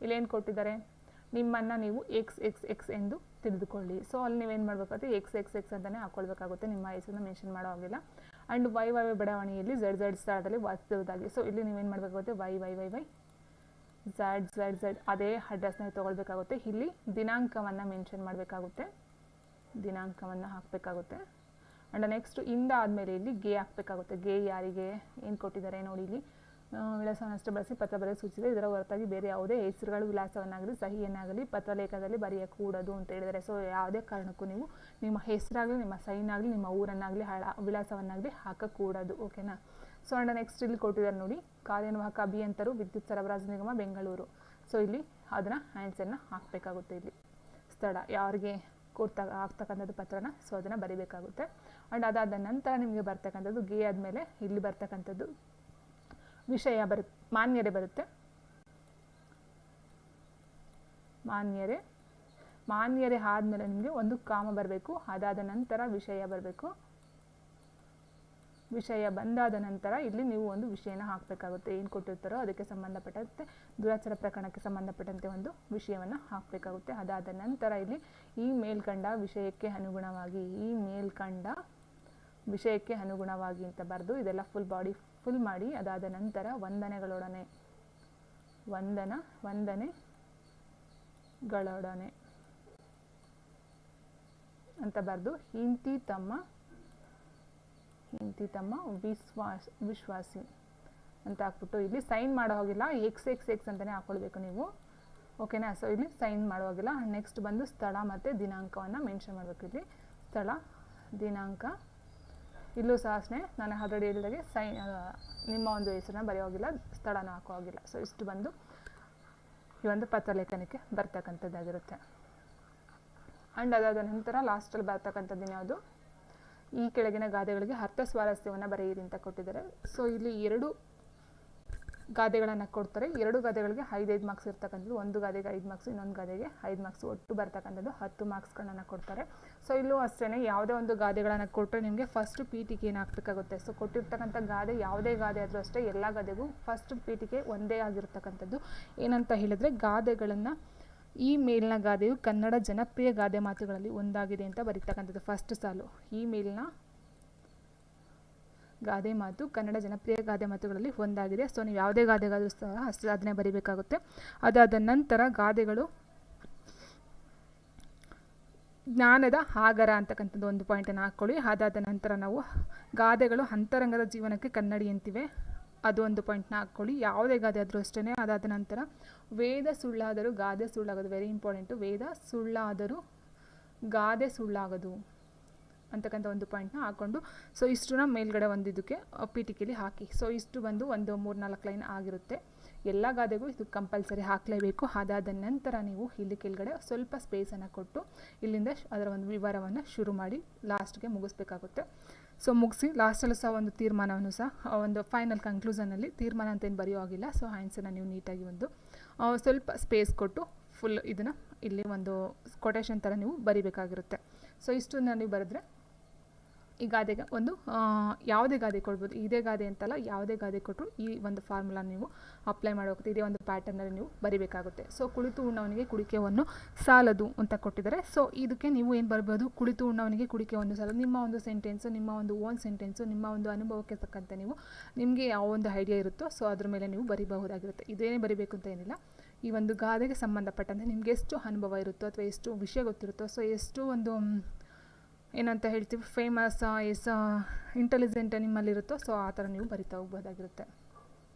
ಇಲ್ಲೇನು ಕೊಟ್ಟಿದ್ದಾರೆ, ನಿಮ್ಮನ್ನು ನೀವು XXX ಎಂದು ತಿಳಿದುಕೊಳ್ಳಿ. ಸೊ ಅಲ್ಲಿ ನೀವೇನು ಮಾಡಬೇಕಾಗುತ್ತೆ, XXX ಅಂತಲೇ ಹಾಕ್ಕೊಳ್ಬೇಕಾಗುತ್ತೆ, ನಿಮ್ಮ ಹೆಸರನ್ನ ಮೆನ್ಷನ್ ಮಾಡೋ ಹಾಗಿಲ್ಲ. ಆ್ಯಂಡ್ YY ಬಡಾವಣೆಯಲ್ಲಿ ZZ ಸ್ಥಳದಲ್ಲಿ ವಾಸಿಸುವುದಾಗಿ. ಸೊ ಇಲ್ಲಿ ನೀವೇನು ಮಾಡಬೇಕಾಗುತ್ತೆ, YYYY ZZZ ಅದೇ ಅಡ್ರೆಸ್ನ ತೊಗೊಳ್ಬೇಕಾಗುತ್ತೆ. ಇಲ್ಲಿ ದಿನಾಂಕವನ್ನು ಮೆನ್ಷನ್ ಮಾಡಬೇಕಾಗುತ್ತೆ, ದಿನಾಂಕವನ್ನು ಹಾಕಬೇಕಾಗುತ್ತೆ. ಆ್ಯಂಡ್ ನೆಕ್ಸ್ಟು ಇಂದ ಆದಮೇಲೆ ಇಲ್ಲಿ ಗೆ ಹಾಕಬೇಕಾಗುತ್ತೆ. ಗೆ ಯಾರಿಗೆ ಏನು ಕೊಟ್ಟಿದ್ದಾರೆ ನೋಡಿ, ಇಲ್ಲಿ ವಿಳಾಸವನ್ನಷ್ಟೇ ಬಳಸಿ ಪತ್ರ ಬರೆದು ಸೂಚಿಸಿದೆ. ಇದರ ಹೊರತಾಗಿ ಬೇರೆ ಯಾವುದೇ ಹೆಸರುಗಳು ವಿಳಾಸವನ್ನಾಗಲಿ ಸಹಿಯನ್ನಾಗಲಿ ಪತ್ರಲೇಖದಲ್ಲಿ ಬರೆಯಕೂಡದು ಅಂತ ಹೇಳಿದರೆ. ಸೊ ಯಾವುದೇ ಕಾರಣಕ್ಕೂ ನೀವು ನಿಮ್ಮ ಹೆಸರಾಗಲಿ ನಿಮ್ಮ ಸೈನ್ ಆಗಲಿ ನಿಮ್ಮ ಊರನ್ನಾಗಲಿ ವಿಳಾಸವನ್ನಾಗಲಿ ಹಾಕக்கூಡದು. ಓಕೆನಾ. ಸೊ ಆ್ಯಂಡ್ ನೆಕ್ಸ್ಟ್ ಇಲ್ಲಿ ಕೊಟ್ಟಿದ್ದಾರೆ ನೋಡಿ, ಕಾರ್ಯನಿರ್ವಾಹಕ ಅಭಿಯಂತರು ವಿದ್ಯುತ್ ಸರಬರಾಜು ನಿಗಮ ಬೆಂಗಳೂರು. ಸೊ ಇಲ್ಲಿ ಅದನ್ನು ಆನ್ಸರ್ನ ಹಾಕಬೇಕಾಗುತ್ತೆ. ಇಲ್ಲಿ ಸ್ಥಳ ಯಾರಿಗೆ ಆಗ್ತಕ್ಕಂಥದ್ದು ಪತ್ರನ, ಸೊ ಅದನ್ನು ಬರೀಬೇಕಾಗುತ್ತೆ. ಆ್ಯಂಡ್ ಅದಾದ ನಂತರ ನಿಮಗೆ ಬರ್ತಕ್ಕಂಥದ್ದು ಗೆ ಆದಮೇಲೆ ಇಲ್ಲಿ ಬರ್ತಕ್ಕಂಥದ್ದು ವಿಷಯ ಬರುತ್ತೆ, ಮಾನ್ಯರೇ ಬರುತ್ತೆ. ಮಾನ್ಯರೇ ಆದಮೇಲೆ ನಿಮಗೆ ಒಂದು ಕಾಮ ಬರಬೇಕು. ಅದಾದ ನಂತರ ವಿಷಯ ಬರಬೇಕು. ವಿಷಯ ಬಂದಾದ ನಂತರ ಇಲ್ಲಿ ನೀವು ಒಂದು ವಿಷಯನ ಹಾಕಬೇಕಾಗುತ್ತೆ. ಏನು ಕೊಟ್ಟಿರ್ತಾರೋ ಅದಕ್ಕೆ ಸಂಬಂಧಪಟ್ಟಂತೆ ದುರಾಚಾರ ಪ್ರಕರಣಕ್ಕೆ ಸಂಬಂಧಪಟ್ಟಂತೆ ಒಂದು ವಿಷಯವನ್ನು ಹಾಕಬೇಕಾಗುತ್ತೆ. ಅದಾದ ನಂತರ ಇಲ್ಲಿ ಈ ಮೇಲ್ಕಂಡ ವಿಷಯಕ್ಕೆ ಅನುಗುಣವಾಗಿ, ಈ ಮೇಲ್ಕಂಡ ವಿಷಯಕ್ಕೆ ಅನುಗುಣವಾಗಿ ಅಂತ ಬರೆದು ಇದೆಲ್ಲ ಫುಲ್ ಬಾಡಿ ಫುಲ್ ಮಾಡಿ. ಅದಾದ ನಂತರ ವಂದನೆಗಳೊಡನೆ ಅಂತ ಬರೆದು ಇಂತಿ ತಮ್ಮ ವಿಶ್ವಾಸಿ ಅಂತ ಹಾಕ್ಬಿಟ್ಟು ಇಲ್ಲಿ ಸೈನ್ ಮಾಡೋ ಹೋಗಿಲ್ಲ, XXX ಅಂತಲೇ ಹಾಕ್ಕೊಳ್ಬೇಕು ನೀವು. ಓಕೆನಾ. ಸೊ ಇಲ್ಲಿ ಸೈನ್ ಮಾಡೋ ಹೋಗಿಲ್ಲ. ನೆಕ್ಸ್ಟ್ ಬಂದು ಸ್ಥಳ ಮತ್ತು ದಿನಾಂಕವನ್ನು ಮೆನ್ಷನ್ ಮಾಡಬೇಕು. ಇಲ್ಲಿ ಸ್ಥಳ ದಿನಾಂಕ ಇಲ್ಲೂ ಸಹ ನಾನು ಆಲ್ರೆಡಿ ಹೇಳಿದಾಗೆ ನಿಮ್ಮ ಒಂದು ಹೆಸರನ್ನ ಬರೆಯೋಗಿಲ್ಲ, ಸ್ಥಳನ ಹಾಕೋ ಹೋಗಿಲ್ಲ. ಸೊ ಇಷ್ಟು ಬಂದು ಈ ಒಂದು ಪತ್ರಲೇಖನಕ್ಕೆ ಬರ್ತಕ್ಕಂಥದ್ದಾಗಿರುತ್ತೆ. ಆ್ಯಂಡ್ ಅದಾದ ನಂತರ ಲಾಸ್ಟಲ್ಲಿ ಬರ್ತಕ್ಕಂಥದ್ದು ಯಾವುದು, ಈ ಕೆಳಗಿನ ಗಾದೆಗಳಿಗೆ ಅರ್ಥ ಸ್ವಾರಸ್ಯವನ್ನು ಬರೆಯಿರಿ ಅಂತ ಕೊಟ್ಟಿದ್ದಾರೆ. ಸೊ ಇಲ್ಲಿ 2 ಗಾದೆಗಳನ್ನು ಕೊಡ್ತಾರೆ. 2 ಗಾದೆಗಳಿಗೆ 5 ಮಾರ್ಕ್ಸ್ ಇರ್ತಕ್ಕಂಥದ್ದು. ಒಂದು ಗಾದೆಗೆ 5 ಮಾರ್ಕ್ಸ್, ಇನ್ನೊಂದು ಗಾದೆಗೆ 5 ಮಾರ್ಕ್ಸ್, ಒಟ್ಟು ಬರ್ತಕ್ಕಂಥದ್ದು 10 ಮಾರ್ಕ್ಸ್ಗಳನ್ನು ಕೊಡ್ತಾರೆ. ಸೊ ಇಲ್ಲೂ ಅಷ್ಟೇ ಯಾವುದೇ ಒಂದು ಗಾದೆಗಳನ್ನು ಕೊಟ್ಟರೆ ನಿಮಗೆ ಫಸ್ಟ್ ಪೀಠಿಕೆಯನ್ನು ಹಾಕಬೇಕಾಗುತ್ತೆ. ಸೊ ಕೊಟ್ಟಿರ್ತಕ್ಕಂಥ ಗಾದೆ ಯಾವುದೇ ಗಾದೆ ಆದರೂ ಅಷ್ಟೇ ಎಲ್ಲ ಗಾದೆಗೂ ಫಸ್ಟ್ ಪೀಠಿಕೆ ಒಂದೇ ಆಗಿರ್ತಕ್ಕಂಥದ್ದು. ಏನಂತ ಹೇಳಿದರೆ ಗಾದೆಗಳನ್ನು ಈ ಮೇಲಿನ ಗಾದೆಯು ಕನ್ನಡ ಜನಪ್ರಿಯ ಗಾದೆ ಮಾತುಗಳಲ್ಲಿ ಒಂದಾಗಿದೆ ಅಂತ ಬರೀತಕ್ಕಂಥದ್ದು ಫಸ್ಟ್ ಸಾಲು. ಈ ಮೇಲಿನ ಗಾದೆ ಮಾತು ಕನ್ನಡ ಜನಪ್ರಿಯ ಗಾದೆ ಮಾತುಗಳಲ್ಲಿ ಒಂದಾಗಿದೆ. ಸೊ ನೀವು ಯಾವುದೇ ಗಾದೆಗಾದರೂ ಸಹ ಅದನ್ನೇ ಬರೀಬೇಕಾಗುತ್ತೆ. ಅದಾದ ನಂತರ ಗಾದೆಗಳು ಜ್ಞಾನದ ಆಗರ ಅಂತಕ್ಕಂಥದ್ದು ಒಂದು ಪಾಯಿಂಟನ್ನು ಹಾಕ್ಕೊಳ್ಳಿ. ಅದಾದ ನಂತರ ನಾವು ಗಾದೆಗಳು ಅಂತರಂಗದ ಜೀವನಕ್ಕೆ ಕನ್ನಡಿ ಅಂತಿವೆ, ಅದು ಒಂದು ಪಾಯಿಂಟ್ನ ಹಾಕ್ಕೊಳ್ಳಿ. ಯಾವುದೇ ಗಾದೆ ಆದರೂ ಅಷ್ಟೇ. ಅದಾದ ನಂತರ ವೇದ ಸುಳ್ಳಾದರೂ ಗಾದೆ ಸುಳ್ಳಾಗೋದು, ವೆರಿ ಇಂಪಾರ್ಟೆಂಟು. ವೇದ ಸುಳ್ಳಾದರೂ ಗಾದೆ ಸುಳ್ಳಾಗದು ಅಂತಕ್ಕಂಥ ಒಂದು ಪಾಯಿಂಟ್ನ ಹಾಕ್ಕೊಂಡು ಸೊ ಇಷ್ಟನ್ನ ಮೇಲ್ಗಡೆ ಒಂದು ಇದಕ್ಕೆ ಪೀಠಿಕೆಯಲ್ಲಿ ಹಾಕಿ. ಸೊ ಇಷ್ಟು ಬಂದು ಒಂದು 3-4 ಲೈನ್ ಆಗಿರುತ್ತೆ. ಎಲ್ಲ ಗಾದೆಗೂ ಇದು ಕಂಪಲ್ಸರಿ ಹಾಕಲೇಬೇಕು. ಅದಾದ ನಂತರ ನೀವು ಇಲ್ಲಿ ಕೆಳಗಡೆ ಸ್ವಲ್ಪ ಸ್ಪೇಸನ್ನು ಕೊಟ್ಟು ಇಲ್ಲಿಂದ ಅದರ ಒಂದು ವಿವರವನ್ನು ಶುರು ಮಾಡಿ ಲಾಸ್ಟ್ಗೆ ಮುಗಿಸ್ಬೇಕಾಗುತ್ತೆ. ಸೊ ಮುಗಿಸಿ ಲಾಸ್ಟಲ್ಲೂ ಸಹ ಒಂದು ತೀರ್ಮಾನವನ್ನು ಸಹ ಒಂದು ಫೈನಲ್ ಕನ್ಕ್ಲೂಷನಲ್ಲಿ ತೀರ್ಮಾನ ಅಂತೇನು ಬರೆಯೋ ಆಗಿಲ್ಲ. ಸೊ ಆನ್ಸರ್ನ ನೀವು ನೀಟಾಗಿ ಒಂದು ಸ್ವಲ್ಪ ಸ್ಪೇಸ್ ಕೊಟ್ಟು ಫುಲ್ ಇದನ್ನು ಇಲ್ಲಿ ಒಂದು ಕೊಟೇಶನ್ ಥರ ನೀವು ಬರಿಬೇಕಾಗಿರುತ್ತೆ. ಸೊ ಇಷ್ಟನ್ನು ನೀವು ಬರೆದ್ರೆ ಈ ಗಾದೆಗೆ ಒಂದು ಯಾವುದೇ ಗಾದೆ ಕೊಡ್ಬೋದು, ಇದೇ ಗಾದೆ ಅಂತಲ್ಲ, ಯಾವುದೇ ಗಾದೆ ಕೊಟ್ಟರು ಈ ಒಂದು ಫಾರ್ಮುಲಾ ನೀವು ಅಪ್ಲೈ ಮಾಡೋಗುತ್ತೆ. ಇದೇ ಒಂದು ಪ್ಯಾಟರ್ನಲ್ಲಿ ನೀವು ಬರಿಬೇಕಾಗುತ್ತೆ. ಸೊ ಕುಳಿತು ಉಣ್ಣವನಿಗೆ ಕುಡಿಕೆಯನ್ನು ಸಾಲದು ಅಂತ ಕೊಟ್ಟಿದ್ದಾರೆ. ಸೊ ಇದಕ್ಕೆ ನೀವು ಏನು ಬರ್ಬೋದು, ಕುಳಿತು ಉಣ್ಣವನಿಗೆ ಕುಡಿಕೆ ಒಂದು ಸಾಲದು, ನಿಮ್ಮ ಒಂದು ಸೆಂಟೆನ್ಸು, ನಿಮ್ಮ ಒಂದು ಓನ್ ಸೆಂಟೆನ್ಸು, ನಿಮ್ಮ ಒಂದು ಅನುಭವಕ್ಕೆ ತಕ್ಕಂತೆ ನಿಮಗೆ ಯಾವ ಒಂದು ಐಡಿಯಾ ಇರುತ್ತೋ ಸೊ ಅದ್ರ ಮೇಲೆ ನೀವು ಬರಿಬಹುದಾಗಿರುತ್ತೆ. ಇದೇನೇ ಬರಿಬೇಕು ಅಂತ ಏನಿಲ್ಲ. ಈ ಒಂದು ಗಾದೆಗೆ ಸಂಬಂಧಪಟ್ಟಂತೆ ನಿಮಗೆ ಎಷ್ಟು ಅನುಭವ ಇರುತ್ತೋ ಅಥವಾ ಎಷ್ಟು ವಿಷಯ ಗೊತ್ತಿರುತ್ತೋ, ಸೊ ಎಷ್ಟು ಒಂದು ಏನಂತ ಹೇಳ್ತೀವಿ ಫೇಮಸ್ ಇಂಟೆಲಿಜೆಂಟ್ ನಿಮ್ಮಲ್ಲಿರುತ್ತೋ ಸೊ ಆ ಥರ ನೀವು ಬರಿತಾ ಹೋಗ್ಬೋದಾಗಿರುತ್ತೆ.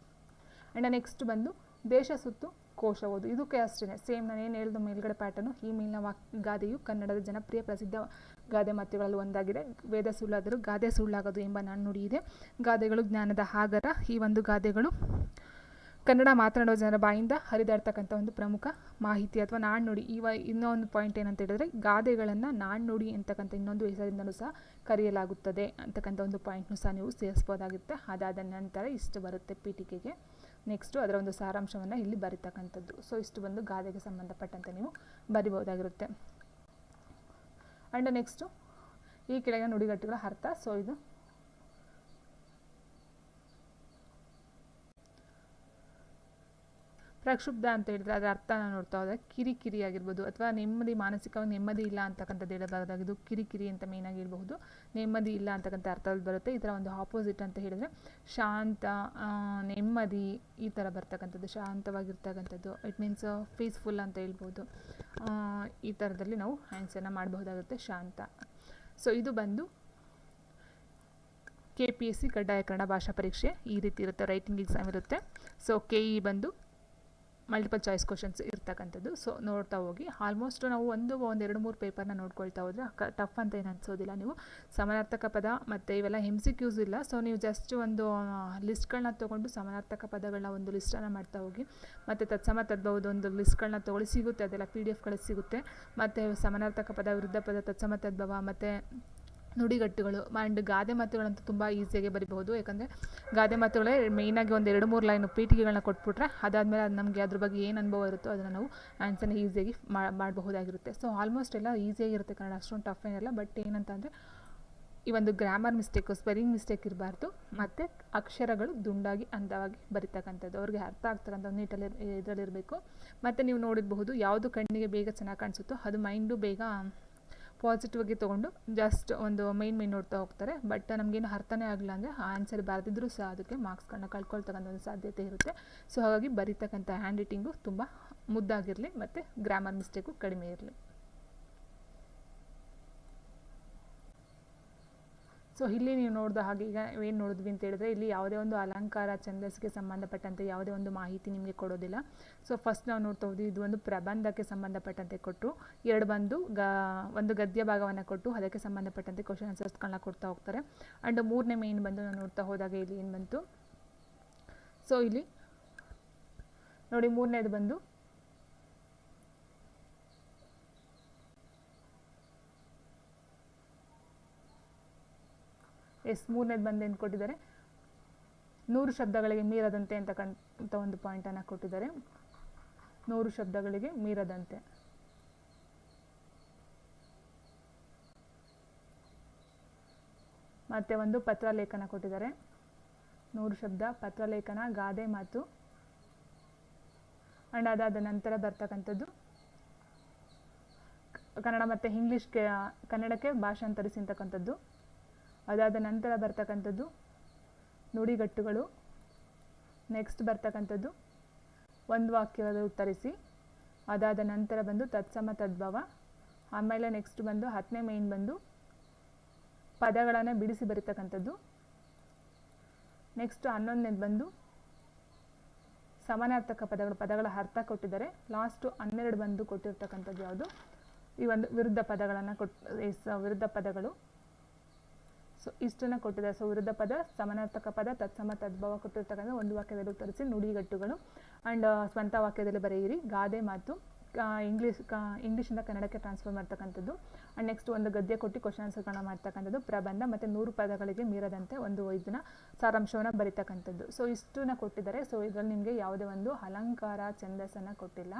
ಆ್ಯಂಡ್ ನೆಕ್ಸ್ಟ್ ಬಂದು ದೇಶ ಸುತ್ತು ಕೋಶ ಓದು. ಇದಕ್ಕೆ ಅಷ್ಟೇ ಸೇಮ್ ನಾನು ಏನು ಹೇಳಿದ ಮೇಲ್ಗಡೆ ಪ್ಯಾಟರ್ನು. ಈ ಮೇಲಿನ ಗಾದೆಯು ಕನ್ನಡದ ಜನಪ್ರಿಯ ಪ್ರಸಿದ್ಧ ಗಾದೆ ಮಾತುಗಳಲ್ಲಿ ಒಂದಾಗಿದೆ. ವೇದ ಸುಳ್ಳಾದರೂ ಗಾದೆ ಸುಳ್ಳಾಗದು ಎಂಬ ನಾಣ್ಣುಡಿ ಇದೆ. ಗಾದೆಗಳು ಜ್ಞಾನದ ಆಗರ. ಈ ಒಂದು ಗಾದೆಗಳು ಕನ್ನಡ ಮಾತನಾಡೋ ಜನರ ಬಾಯಿಂದ ಹರಿದಾಡ್ತಕ್ಕಂಥ ಒಂದು ಪ್ರಮುಖ ಮಾಹಿತಿ ಅಥವಾ ನಾಣ್ಣುಡಿ. ಇನ್ನೊಂದು ಪಾಯಿಂಟ್ ಏನಂತ ಹೇಳಿದ್ರೆ ಗಾದೆಗಳನ್ನು ನಾಣ್ಣುಡಿ ಅಂತಕ್ಕಂಥ ಇನ್ನೊಂದು ಹೆಸರಿಂದಲೂ ಸಹ ಕರೆಯಲಾಗುತ್ತದೆ ಅಂತಕ್ಕಂಥ ಒಂದು ಪಾಯಿಂಟ್ನೂ ಸಹ ನೀವು ಸೇರಿಸ್ಬೋದಾಗುತ್ತೆ. ಅದಾದ ನಂತರ ಇಷ್ಟು ಬರುತ್ತೆ ಪೀಠಿಕೆಗೆ. ನೆಕ್ಸ್ಟು ಅದರ ಒಂದು ಸಾರಾಂಶವನ್ನು ಇಲ್ಲಿ ಬರೀತಕ್ಕಂಥದ್ದು. ಸೊ ಇಷ್ಟು ಬಂದು ಗಾದೆಗೆ ಸಂಬಂಧಪಟ್ಟಂತೆ ನೀವು ಬರಿಬೋದಾಗಿರುತ್ತೆ. ಆ್ಯಂಡ್ ನೆಕ್ಸ್ಟು ಈ ಕೆಳಗಿನ ನುಡಿಗಟ್ಟುಗಳ ಅರ್ಥ. ಸೊ ಇದು ಪ್ರಕ್ಷುಬ್ಧ ಅಂತ ಹೇಳಿದ್ರೆ ಅದರ ಅರ್ಥ ನಾವು ನೋಡ್ತಾ ಹೋದರೆ ಕಿರಿಕಿರಿ ಆಗಿರ್ಬೋದು, ಅಥವಾ ನೆಮ್ಮದಿ, ಮಾನಸಿಕವಾಗಿ ನೆಮ್ಮದಿ ಇಲ್ಲ ಅಂತಕ್ಕಂಥದ್ದು ಹೇಳಬಾರ್ದಾಗಿದ್ದು ಕಿರಿಕಿರಿ ಅಂತ ಮೇಯ್ನಾಗಿ ಹೇಳ್ಬಹುದು. ನೆಮ್ಮದಿ ಇಲ್ಲ ಅಂತಕ್ಕಂಥ ಅರ್ಥದಲ್ಲಿ ಬರುತ್ತೆ. ಇದರ ಒಂದು ಆಪೋಸಿಟ್ ಅಂತ ಹೇಳಿದರೆ ಶಾಂತ, ನೆಮ್ಮದಿ, ಈ ಥರ ಬರ್ತಕ್ಕಂಥದ್ದು, ಶಾಂತವಾಗಿರ್ತಕ್ಕಂಥದ್ದು. ಇಟ್ ಮೀನ್ಸ್ ಪೀಸ್ಫುಲ್ ಅಂತ ಹೇಳ್ಬೋದು. ಈ ಥರದಲ್ಲಿ ನಾವು ಆನ್ಸರ್ನ ಮಾಡಬಹುದಾಗುತ್ತೆ, ಶಾಂತ. ಸೊ ಇದು ಬಂದು KPSC ಕಡ್ಡಾಯ ಕನ್ನಡ ಭಾಷಾ ಪರೀಕ್ಷೆ ಈ ರೀತಿ ಇರುತ್ತೆ, ರೈಟಿಂಗ್ ಎಕ್ಸಾಮ್ ಇರುತ್ತೆ. ಸೊ KE ಬಂದು ಮಲ್ಟಿಪಲ್ ಚಾಯ್ಸ್ ಕ್ವಶನ್ಸ್ ಇರ್ತಕ್ಕಂಥದ್ದು. ಸೊ ನೋಡ್ತಾ ಹೋಗಿ. ಆಲ್ಮೋಸ್ಟ್ ನಾವು ಒಂದು 2-3 ಪೇಪರ್ನ ನೋಡ್ಕೊಳ್ತಾ ಹೋದರೆ ಟಫ್ ಅಂತ ಏನು ಅನಿಸೋದಿಲ್ಲ. ನೀವು ಸಮಾನಾರ್ಥಕ ಪದ ಮತ್ತು ಇವೆಲ್ಲ MCQs ಇಲ್ಲ. ಸೊ ನೀವು ಜಸ್ಟ್ ಒಂದು ಲಿಸ್ಟ್ಗಳನ್ನ ತೊಗೊಂಡು ಸಮಾನಾರ್ಥಕ ಪದಗಳನ್ನ ಒಂದು ಲಿಸ್ಟನ್ನು ಮಾಡ್ತಾ ಹೋಗಿ, ಮತ್ತು ತತ್ಸಮ ತದ್ಭವದ ಒಂದು ಲಿಸ್ಟ್ಗಳನ್ನ ತೊಗೊಳ್ಳಿ, ಸಿಗುತ್ತೆ ಅದೆಲ್ಲ PDF ಸಿಗುತ್ತೆ. ಮತ್ತು ಸಮಾನಾರ್ಥಕ ಪದ, ವಿರುದ್ಧ ಪದ, ತತ್ಸಮ ತದ್ಭವ ಮತ್ತು ನುಡಿಗಟ್ಟುಗಳು ಆ್ಯಂಡ್ ಗಾದೆ ಮಾತುಗಳಂತೂ ತುಂಬ ಈಸಿಯಾಗಿ ಬರಿಬಹುದು. ಯಾಕಂದರೆ ಗಾದೆ ಮಾತುಗಳೇ ಮೇಯ್ನಾಗಿ ಒಂದು 2-3 ಲೈನು ಪೀಠಿಗೆಗಳನ್ನ ಕೊಟ್ಬಿಟ್ರೆ ಅದಾದಮೇಲೆ ಅದು ನಮಗೆ ಅದ್ರ ಬಗ್ಗೆ ಏನು ಅನುಭವ ಇರುತ್ತೋ ಅದನ್ನು ನಾವು ಆನ್ಸರ್ನ ಈಸಿಯಾಗಿ ಮಾಡಬಹುದಾಗಿರುತ್ತೆ. ಸೊ ಆಲ್ಮೋಸ್ಟ್ ಎಲ್ಲ ಈಸಿಯಾಗಿರುತ್ತೆ ಕನ್ನಡ, ಅಷ್ಟೊಂದು ಟಫ್ ಏನಿಲ್ಲ. ಬಟ್ ಏನಂತ ಅಂದರೆ ಈ ಒಂದು ಗ್ರಾಮರ್ ಮಿಸ್ಟೇಕು, ಸ್ಪೆಲ್ಲಿಂಗ್ ಮಿಸ್ಟೇಕ್ ಇರಬಾರ್ದು, ಮತ್ತು ಅಕ್ಷರಗಳು ದುಂಡಾಗಿ ಅಂದವಾಗಿ ಬರಿತಕ್ಕಂಥದ್ದು, ಅವ್ರಿಗೆ ಅರ್ಥ ಆಗ್ತಕ್ಕಂಥ ನೀಟಲ್ಲಿ ಇದರಲ್ಲಿರಬೇಕು. ಮತ್ತು ನೀವು ನೋಡಿರಬಹುದು, ಯಾವುದು ಕಣ್ಣಿಗೆ ಬೇಗ ಚೆನ್ನಾಗಿ ಕಾಣಿಸುತ್ತೋ ಅದು ಮೈಂಡು ಬೇಗ ಪಾಸಿಟಿವ್ ಆಗಿ ತೊಗೊಂಡು ಜಸ್ಟ್ ಒಂದು ಮೈನ್ ನೋಡ್ತಾ ಹೋಗ್ತಾರೆ. ಬಟ್ ನಮಗೇನು ಅರ್ಥನೇ ಆಗಲ್ಲ ಅಂದರೆ ಆನ್ಸರ್ ಬರೆದಿದ್ರೂ ಸಹ ಅದಕ್ಕೆ ಮಾರ್ಕ್ಸ್ಗಳನ್ನ ಕಳ್ಕೊಳ್ತಕ್ಕಂಥ ಒಂದು ಸಾಧ್ಯತೆ ಇರುತ್ತೆ. ಸೊ ಹಾಗಾಗಿ ಬರೀತಕ್ಕಂಥ ಹ್ಯಾಂಡ್ ರೈಟಿಂಗು ತುಂಬ ಮುದ್ದಾಗಿರಲಿ ಮತ್ತು ಗ್ರಾಮರ್ ಮಿಸ್ಟೇಕು ಕಡಿಮೆ ಇರಲಿ. ಸೊ ಇಲ್ಲಿ ನೀವು ನೋಡಿದ ಹಾಗೆ ಈಗ ಏನು ನೋಡಿದ್ವಿ ಅಂತ ಹೇಳಿದ್ರೆ, ಇಲ್ಲಿ ಯಾವುದೇ ಒಂದು ಅಲಂಕಾರ, ಛಂದಸ್ಸಿಗೆ ಸಂಬಂಧಪಟ್ಟಂತೆ ಯಾವುದೇ ಒಂದು ಮಾಹಿತಿ ನಿಮಗೆ ಕೊಡೋದಿಲ್ಲ. ಸೊ ಫಸ್ಟ್ ನಾವು ನೋಡ್ತಾ ಹೋದ್ವಿ, ಇದು ಒಂದು ಪ್ರಬಂಧಕ್ಕೆ ಸಂಬಂಧಪಟ್ಟಂತೆ ಕೊಟ್ಟು, ಎರಡು ಬಂದು ಒಂದು ಗದ್ಯ ಭಾಗವನ್ನು ಕೊಟ್ಟು ಅದಕ್ಕೆ ಸಂಬಂಧಪಟ್ಟಂತೆ ಕ್ವಶನ್ ಆನ್ಸರ್ಸ್ಗಳನ್ನ ಕೊಡ್ತಾ ಹೋಗ್ತಾರೆ. ಆ್ಯಂಡ್ ಮೂರನೇ ಮೇನ್ ಬಂದು ನಾವು ನೋಡ್ತಾ ಹೋದಾಗ ಇಲ್ಲಿ ಏನು ಬಂತು, ಸೊ ಇಲ್ಲಿ ನೋಡಿ ಮೂರನೇದು ಬಂದು ಮೂರನೇದು ಬಂದು ಏನು ಕೊಟ್ಟಿದ್ದಾರೆ, 100 ಶಬ್ದಗಳಿಗೆ ಮೀರದಂತೆ ಅಂತಕ್ಕಂಥ ಒಂದು ಪಾಯಿಂಟನ್ನು ಕೊಟ್ಟಿದ್ದಾರೆ. 100 ಶಬ್ದಗಳಿಗೆ ಮೀರದಂತೆ. ಮತ್ತು ಒಂದು ಪತ್ರಲೇಖನ ಕೊಟ್ಟಿದ್ದಾರೆ. 100 ಶಬ್ದ ಪತ್ರಲೇಖನ, ಗಾದೆ ಮಾತು. ಆ್ಯಂಡ್ ಅದಾದ ನಂತರ ಬರ್ತಕ್ಕಂಥದ್ದು ಕನ್ನಡ ಮತ್ತು ಇಂಗ್ಲೀಷ್ಗೆ, ಕನ್ನಡಕ್ಕೆ ಭಾಷಾಂತರಿಸಿ ಅಂತಕ್ಕಂಥದ್ದು. ಅದಾದ ನಂತರ ಬರ್ತಕ್ಕಂಥದ್ದು ನುಡಿಗಟ್ಟುಗಳು. ನೆಕ್ಸ್ಟ್ ಬರ್ತಕ್ಕಂಥದ್ದು ಒಂದು ವಾಕ್ಯದ ಉತ್ತರಿಸಿ. ಅದಾದ ನಂತರ ಬಂದು ತತ್ಸಮ ತದ್ಭವ. ಆಮೇಲೆ ನೆಕ್ಸ್ಟ್ ಬಂದು 10ನೇ ಮೇನ್ ಬಂದು ಪದಗಳನ್ನು ಬಿಡಿಸಿ ಬರೀತಕ್ಕಂಥದ್ದು. ನೆಕ್ಸ್ಟ್ 11ನೇದು ಬಂದು ಸಮಾನಾರ್ಥಕ ಪದಗಳು, ಪದಗಳ ಅರ್ಥ ಕೊಟ್ಟಿದ್ದಾರೆ. ಲಾಸ್ಟು 12 ಬಂದು ಕೊಟ್ಟಿರ್ತಕ್ಕಂಥದ್ದು ಯಾವುದು, ಈ ಒಂದು ವಿರುದ್ಧ ಪದಗಳನ್ನು ವಿರುದ್ಧ ಪದಗಳು. ಸೊ ಇಷ್ಟನ್ನು ಕೊಟ್ಟಿದ್ದಾರೆ. ಸೊ ವಿರುದ್ಧ ಪದ, ಸಮಾನಾರ್ಥಕ ಪದ, ತತ್ಸಮ ತದ್ಭವ ಕೊಟ್ಟಿರ್ತಕ್ಕಂಥ ಒಂದು ವಾಕ್ಯದಲ್ಲಿ ಉತ್ತರಿಸಿ, ನುಡಿಗಟ್ಟುಗಳು. ಆ್ಯಂಡ್ ಸ್ವಂತ ವಾಕ್ಯದಲ್ಲಿ ಬರೆಯಿರಿ, ಗಾದೆ ಮಾತು, ಇಂಗ್ಲೀಷಿಂದ ಕನ್ನಡಕ್ಕೆ ಟ್ರಾನ್ಸ್ಫರ್ ಮಾಡ್ತಕ್ಕಂಥದ್ದು. ಆ್ಯಂಡ್ ನೆಕ್ಸ್ಟ್ ಒಂದು ಗದ್ಯ ಕೊಟ್ಟು ಕ್ವಶನ್ ಆನ್ಸರ್ಗಳನ್ನ ಮಾಡ್ತಕ್ಕಂಥದ್ದು, ಪ್ರಬಂಧ, ಮತ್ತು 100 ಪದಗಳಿಗೆ ಮೀರದಂತೆ ಒಂದು ಇದನ್ನ ಸಾರಾಂಶವನ್ನು ಬರೀತಕ್ಕಂಥದ್ದು. ಸೊ ಇಷ್ಟನ್ನ ಕೊಟ್ಟಿದ್ದಾರೆ. ಸೊ ಇದರಲ್ಲಿ ನಿಮಗೆ ಯಾವುದೇ ಒಂದು ಅಲಂಕಾರ, ಛಂದಸ್ಸನ್ನು ಕೊಟ್ಟಿಲ್ಲ.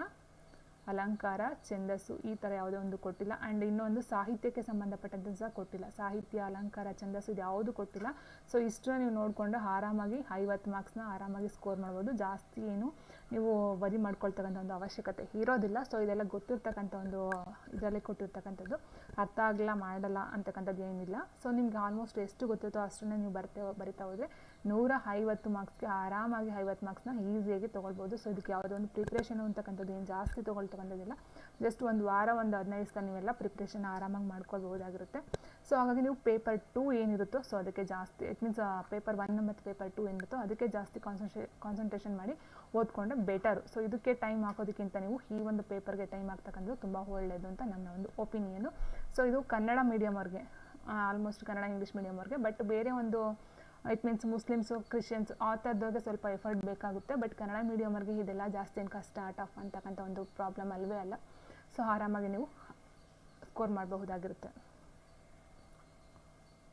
ಅಲಂಕಾರ, ಛಂದಸ್ಸು ಈ ಥರ ಯಾವುದೇ ಒಂದು ಕೊಟ್ಟಿಲ್ಲ. ಆ್ಯಂಡ್ ಇನ್ನೊಂದು ಸಾಹಿತ್ಯಕ್ಕೆ ಸಂಬಂಧಪಟ್ಟಂತೆ ಸಹ ಕೊಟ್ಟಿಲ್ಲ. ಸಾಹಿತ್ಯ, ಅಲಂಕಾರ, ಛಂದಸ್ಸು ಇದು ಯಾವುದು ಕೊಟ್ಟಿಲ್ಲ. ಸೊ ಇಷ್ಟನ್ನ ನೀವು ನೋಡಿಕೊಂಡು ಆರಾಮಾಗಿ 50 ಮಾರ್ಕ್ಸ್ನ ಆರಾಮಾಗಿ ಸ್ಕೋರ್ ಮಾಡ್ಬೋದು. ಜಾಸ್ತಿ ಏನು ನೀವು ವರಿ ಮಾಡ್ಕೊಳ್ತಕ್ಕಂಥ ಒಂದು ಅವಶ್ಯಕತೆ ಇರೋದಿಲ್ಲ. ಸೊ ಇದೆಲ್ಲ ಗೊತ್ತಿರ್ತಕ್ಕಂಥ ಒಂದು ಇದರಲ್ಲಿ ಕೊಟ್ಟಿರ್ತಕ್ಕಂಥದ್ದು, ಅರ್ಥ ಆಗಲ್ಲ ಮಾಡಲ್ಲ ಅಂತಕ್ಕಂಥದ್ದು ಏನಿಲ್ಲ. ಸೊ ನಿಮ್ಗೆ ಆಲ್ಮೋಸ್ಟ್ ಎಷ್ಟು ಗೊತ್ತಿರುತ್ತೋ ಅಷ್ಟನ್ನೇ ನೀವು ಬರಿತಾ ಹೋದರೆ 150 ಮಾರ್ಕ್ಸ್ಗೆ ಆರಾಮಾಗಿ 50 ಮಾರ್ಕ್ಸ್ನ ಈಸಿಯಾಗಿ ತೊಗೊಳ್ಬೋದು. ಸೊ ಇದಕ್ಕೆ ಯಾವುದೋ ಒಂದು ಪ್ರಿಪ್ರೇಷನ್ ಅಂತಕ್ಕಂಥದ್ದು ಏನು ಜಾಸ್ತಿ ತೊಗೊಳ್ತಕ್ಕಂಥದ್ದಿಲ್ಲ. ಜಸ್ಟ್ ಒಂದು ವಾರ, ಒಂದು 15 ದಿವಸ ನೀವೆಲ್ಲ ಪ್ರಿಪ್ರೇಷನ್ ಆರಾಮಾಗಿ ಮಾಡ್ಕೊಳ್ಬಹುದಾಗಿರುತ್ತೆ. ಸೊ ಹಾಗಾಗಿ ನೀವು ಪೇಪರ್ 2 ಏನಿರುತ್ತೋ ಸೊ ಅದಕ್ಕೆ ಜಾಸ್ತಿ, ಇಟ್ ಮೀನ್ಸ್ ಪೇಪರ್ 1 ಮತ್ತು ಪೇಪರ್ 2 ಏನಿರುತ್ತೋ ಅದಕ್ಕೆ ಜಾಸ್ತಿ ಕಾನ್ಸಂಟ್ರೇಷನ್ ಮಾಡಿ ಓದ್ಕೊಂಡ್ರೆ ಬೆಟರು. ಸೊ ಇದಕ್ಕೆ ಟೈಮ್ ಹಾಕೋದಕ್ಕಿಂತ ನೀವು ಈ ಒಂದು ಪೇಪರ್ಗೆ ಟೈಮ್ ಹಾಕ್ತಕ್ಕಂಥದ್ದು ತುಂಬ ಒಳ್ಳೆಯದು ಅಂತ ನನ್ನ ಒಂದು ಒಪಿನಿಯನು. ಸೊ ಇದು ಕನ್ನಡ ಮೀಡಿಯಮವ್ರಿಗೆ, ಆಲ್ಮೋಸ್ಟ್ ಕನ್ನಡ ಇಂಗ್ಲೀಷ್ ಮೀಡಿಯಮವ್ರಿಗೆ. ಬಟ್ ಬೇರೆ ಒಂದು ಇಟ್ ಮೀನ್ಸ್ ಮುಸ್ಲಿಮ್ಸು, ಕ್ರಿಶ್ಚಿಯನ್ಸ್ ಆ ಥರದವ್ರಿಗೆ ಸ್ವಲ್ಪ ಎಫರ್ಟ್ ಬೇಕಾಗುತ್ತೆ. ಬಟ್ ಕನ್ನಡ ಮೀಡಿಯಮವ್ರಿಗೆ ಇದೆಲ್ಲ ಜಾಸ್ತಿ ಏನು ಕಷ್ಟ, ಟಫ್ ಅಂತಕ್ಕಂಥ ಒಂದು ಪ್ರಾಬ್ಲಮ್ ಅಲ್ವೇ ಅಲ್ಲ. ಸೊ ಆರಾಮಾಗಿ ನೀವು ಸ್ಕೋರ್ ಮಾಡಬಹುದಾಗಿರುತ್ತೆ.